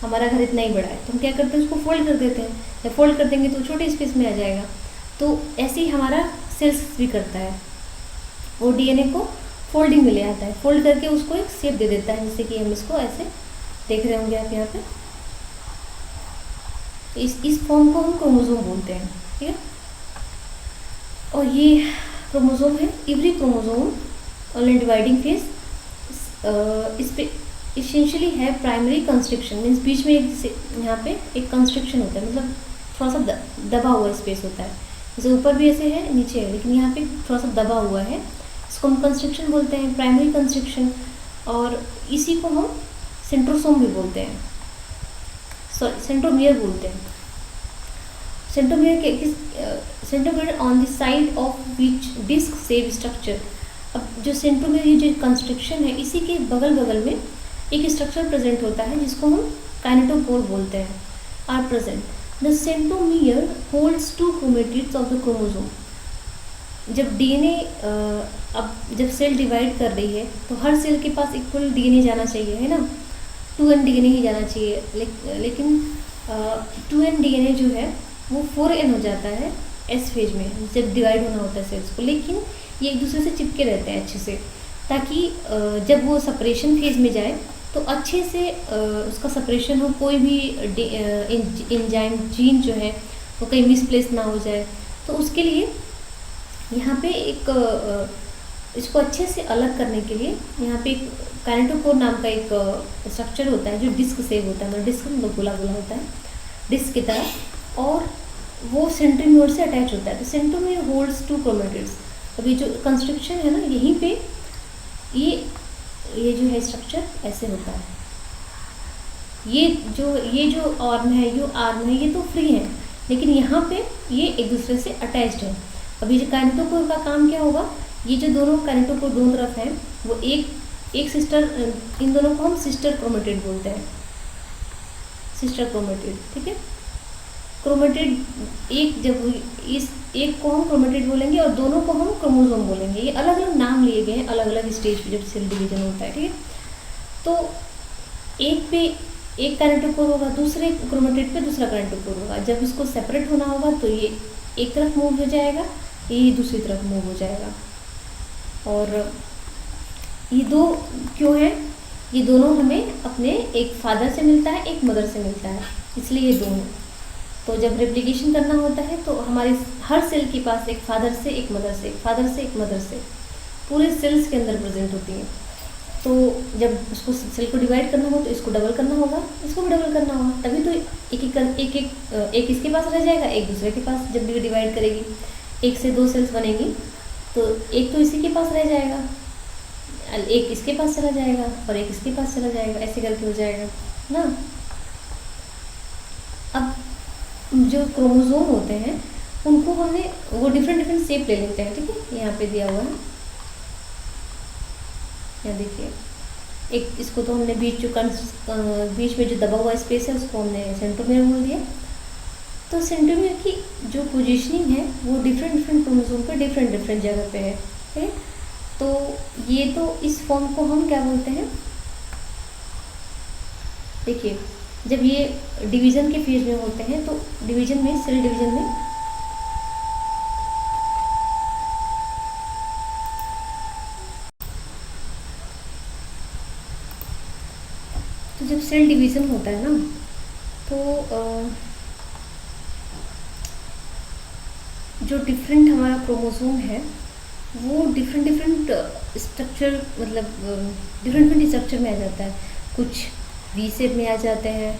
हमारा घर इतना ही बड़ा है, तो हम क्या करते हैं उसको फोल्ड कर देते हैं। जब फोल्ड कर देंगे तो छोटे स्पेस में आ जाएगा। तो ऐसे ही हमारा सेल्स भी करता है, वो डीएनए को फोल्डिंग में ले आता है, फोल्ड करके उसको एक शेप दे देता है, जैसे कि हम इसको ऐसे देख रहे होंगे आप यहाँ पे। इस फॉर्म को हम क्रोमोसोम बोलते हैं, ठीक है। और ये क्रोमोसोम है, every chromosome on dividing phase इस पे इसेंशियली है प्राइमरी कंस्ट्रक्शन, मीन्स बीच में यहाँ पे एक कंस्ट्रक्शन होता है, मतलब थोड़ा सा दबा हुआ स्पेस होता है। जैसे ऊपर भी ऐसे है, नीचे है, लेकिन यहाँ पे थोड़ा सा दबा हुआ है, इसको हम कंस्ट्रक्शन बोलते हैं, प्राइमरी कंस्ट्रक्शन। और इसी को हम सेंट्रोसोम भी बोलते हैं, सॉरी सेंट्रोमियर बोलते हैं। Centromere on the side of which disc shape structure. अब जो सेंट्रोमियर ये जो कंस्ट्रक्शन है, इसी के बगल में एक स्ट्रक्चर प्रेजेंट होता है जिसको हम काइनेटोकोर बोलते हैं, are present. The centromere holds 2 chromatids of the chromosome. जब डीएनए अब जब सेल डिवाइड कर रही है तो हर सेल के पास इक्वल डीएनए जाना चाहिए, है ना, 2n डीएनए ही जाना चाहिए, लेकिन 2n डीएनए जो है वो 4n हो जाता है एस फेज में, जब डिवाइड होना होता है सेल्स को। लेकिन ये एक दूसरे से चिपके रहते हैं अच्छे से, ताकि जब वो सेपरेशन फेज में जाए तो अच्छे से उसका सेपरेशन हो, कोई भी एंजाइम जीन जो है वो कहीं मिसप्लेस ना हो जाए। तो उसके लिए यहाँ पे एक इसको अच्छे से अलग करने के लिए यहाँ पे एक काइनेटोकोर नाम का एक स्ट्रक्चर होता है जो डिस्क शेप होता है, मतलब डिस्क मतलब गोला गोला होता है डिस्क की तरह, और वो सेंट्रोमियर से अटैच होता है। तो सेंट्रोमियर होल्ड्स 2 क्रोमेटिड्स। अब ये जो कंस्ट्रक्शन है ना, यहीं पे ये जो है स्ट्रक्चर ऐसे होता है। ये जो आर्म है, ये तो फ्री है, लेकिन यहाँ पे ये एक दूसरे से अटैच्ड है। अभी जो काइनेटोकोर का काम क्या होगा, ये जो दोनों काइनेटोकोर दोनों तरफ हैं वो एक सिस्टर, इन दोनों को हम सिस्टर क्रोमेटिड बोलते हैं, सिस्टर क्रोमेटिड, ठीक है। क्रोमेटिड एक, जब इस एक को हम क्रोमेटिड बोलेंगे और दोनों को हम क्रोमोसोम बोलेंगे। ये अलग अलग नाम लिए गए हैं अलग अलग स्टेज पे जब सेल डिवीजन होता है, ठीक है। तो एक पे एक काइनेटोकोर होगा, दूसरे क्रोमेटिड पे दूसरा काइनेटोकोर होगा। जब इसको सेपरेट होना होगा तो ये एक तरफ मूव हो जाएगा, ये दूसरी तरफ मूव हो जाएगा। और ये दो क्यों है, ये दोनों हमें अपने एक फादर से मिलता है, एक मदर से मिलता है, इसलिए ये दोनों। तो जब रेप्लिकेशन करना होता है तो हमारे हर सेल के पास एक फादर से एक मदर से, एक फादर से एक मदर से पूरे सेल्स के अंदर प्रेजेंट होती है। तो जब उसको सेल को डिवाइड करना हो तो इसको डबल करना होगा, इसको भी डबल करना होगा, तभी तो एक इसके पास रह जाएगा, एक दूसरे के पास। जब भी डिवाइड करेगी 1 से 2 सेल्स बनेगी तो एक तो इसी के पास रह जाएगा, एक इसके पास चला जाएगा और एक इसके पास चला जाएगा, ऐसे करके हो जाएगा ना। अब जो क्रोमोसोम होते हैं उनको हमने वो डिफरेंट शेप ले लेते हैं, ठीक है, यहाँ पे दिया हुआ है। यहाँ देखिए, एक इसको तो हमने बीच में जो दबा हुआ स्पेस है उसको हमने सेंट्रोमियर बोल दिया। तो सेंट्रोमियर की जो पोजीशनिंग है वो डिफरेंट डिफरेंट क्रोमोसोम पे डिफरेंट डिफरेंट जगह पे है, ठीक है। तो ये तो इस फॉर्म को हम क्या बोलते हैं, देखिए जब ये डिवीज़न के फेज में होते हैं तो डिवीज़न में, सेल डिवीज़न में तो जब सेल डिवीज़न होता है ना तो जो डिफरेंट हमारा क्रोमोसोम है वो डिफरेंट डिफरेंट स्ट्रक्चर, मतलब डिफरेंट डिफरेंट स्ट्रक्चर में आ जाता है। कुछ वी शेप में आ जाते हैं,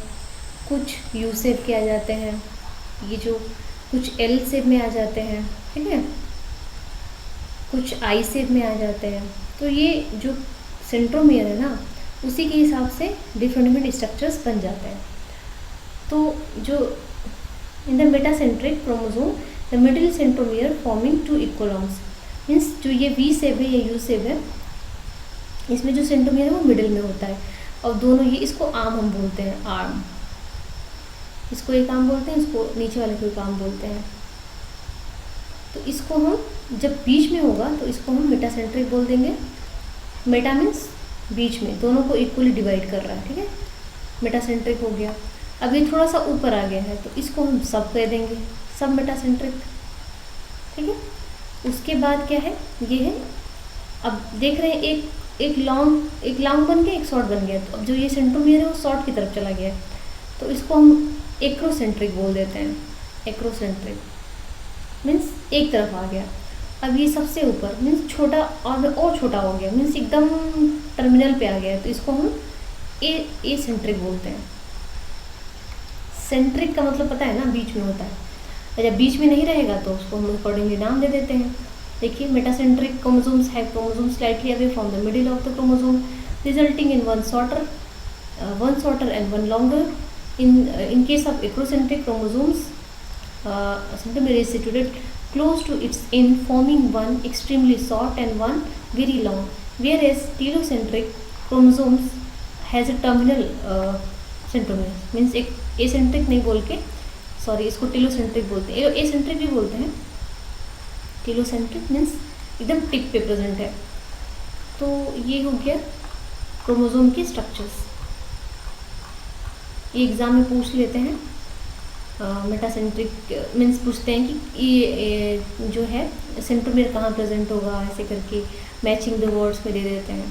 कुछ यू शेप के आ जाते हैं, ये जो कुछ एल शेप में आ जाते हैं, ठीक है, कुछ आई शेप में आ जाते हैं। तो ये जो सेंट्रोमियर है ना उसी के हिसाब से डिफरेंट डिफरेंट स्ट्रक्चर्स बन जाते हैं। तो जो in the metacentric chromosome the middle centromere forming two equal arms, means जो ये वी शेप है या यू शेप है, इसमें जो सेंट्रोमियर है वो मिडिल में होता है और दोनों ये, इसको आर्म हम बोलते हैं, आर्म, इसको एक आर्म बोलते हैं, इसको नीचे वाले को एक आर्म बोलते हैं। तो इसको हम जब बीच में होगा तो इसको हम मेटासेंट्रिक बोल देंगे। मेटा मीन्स बीच में, दोनों को इक्वली डिवाइड कर रहा है, ठीक है, मेटासेंट्रिक हो गया। अब ये थोड़ा सा ऊपर आ गया है तो इसको हम सब कह देंगे, सब मेटासेंट्रिक, ठीक है। उसके बाद क्या है, ये है, अब देख रहे हैं एक लॉन्ग बन गया, एक शॉर्ट बन गया। तो अब जो ये सेंट्रोमियर है वो शॉर्ट की तरफ चला गया है तो इसको हम एक्रोसेंट्रिक बोल देते हैं। एक्रोसेंट्रिक मीन्स एक तरफ आ गया। अब ये सबसे ऊपर मीन्स छोटा और छोटा हो गया, मीन्स एकदम टर्मिनल पे आ गया है तो इसको हम ए सेंट्रिक बोलते हैं। सेंट्रिक का मतलब पता है ना, बीच में होता है। जब बीच में नहीं रहेगा तो उसको हम अकॉर्डिंगली नाम दे देते हैं। देखिए metacentric chromosomes have chromosome slightly away from the middle of the chromosome resulting in one shorter and one longer. In case of acrocentric chromosomes, centromere is situated close to its end, forming one extremely short and one very long. Whereas telocentric chromosomes has a terminal centromere. Means एक acentric नहीं बोल के, sorry, इसको telocentric बोलते हैं, acentric भी बोलते हैं। telocentric means एकदम टिप पे प्रेजेंट है। तो ये हो गया क्रोमोसोम के स्ट्रक्चर्स। ये एग्ज़ाम में पूछ लेते हैं, मेटासेंट्रिक मीन्स पूछते हैं कि ये जो है सेंट्रोमियर कहाँ प्रेजेंट होगा, ऐसे करके मैचिंग द वर्ड्स में दे देते हैं।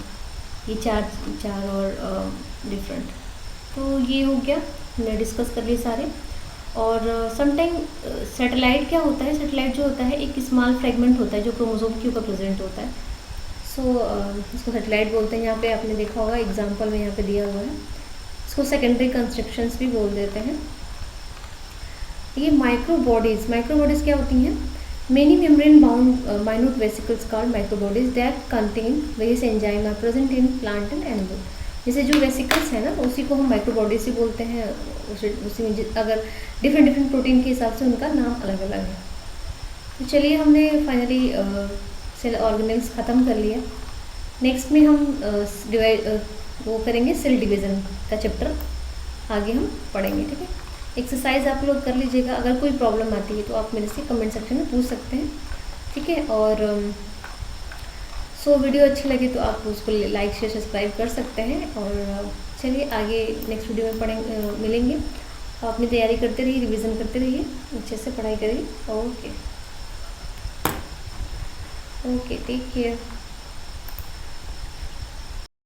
ये चार और डिफरेंट। तो ये हो गया, हमने डिस्कस कर लिए सारे। और समटाइम सैटेलाइट क्या होता है, सैटेलाइट जो होता है एक स्मॉल फ्रेगमेंट होता है जो क्रोमोसोम के ऊपर प्रेजेंट होता है। सो इसको सैटेलाइट बोलते हैं। यहाँ पे आपने देखा होगा एग्जाम्पल में यहाँ पे दिया हुआ है। इसको सेकेंडरी कंस्ट्रक्शंस भी बोल देते हैं। ये माइक्रो बॉडीज़ क्या होती हैं, many membrane bound minute vesicles called micro bodies that contain various enzyme are present in plant and animal. जैसे जो वेसिकल्स है ना उसी को हम माइक्रो बॉडीज ही बोलते हैं। उसी में अगर डिफरेंट प्रोटीन के हिसाब से उनका नाम अलग अलग है। तो चलिए हमने फाइनली सेल ऑर्गेनेल्स ख़त्म कर लिया। नेक्स्ट में हम वो करेंगे सेल डिवीज़न का चैप्टर, आगे हम पढ़ेंगे, ठीक है। एक्सरसाइज आप लोग कर लीजिएगा। अगर कोई प्रॉब्लम आती है तो आप मेरे से कमेंट सेक्शन में पूछ सकते हैं, ठीक है। और वीडियो अच्छी लगे तो आप उसको लाइक शेयर सब्सक्राइब कर सकते हैं। और चलिए आगे नेक्स्ट वीडियो में मिलेंगे। आप अपनी तैयारी करते रहिए, रिवीजन करते रहिए, अच्छे से पढ़ाई करिए। Okay, take care.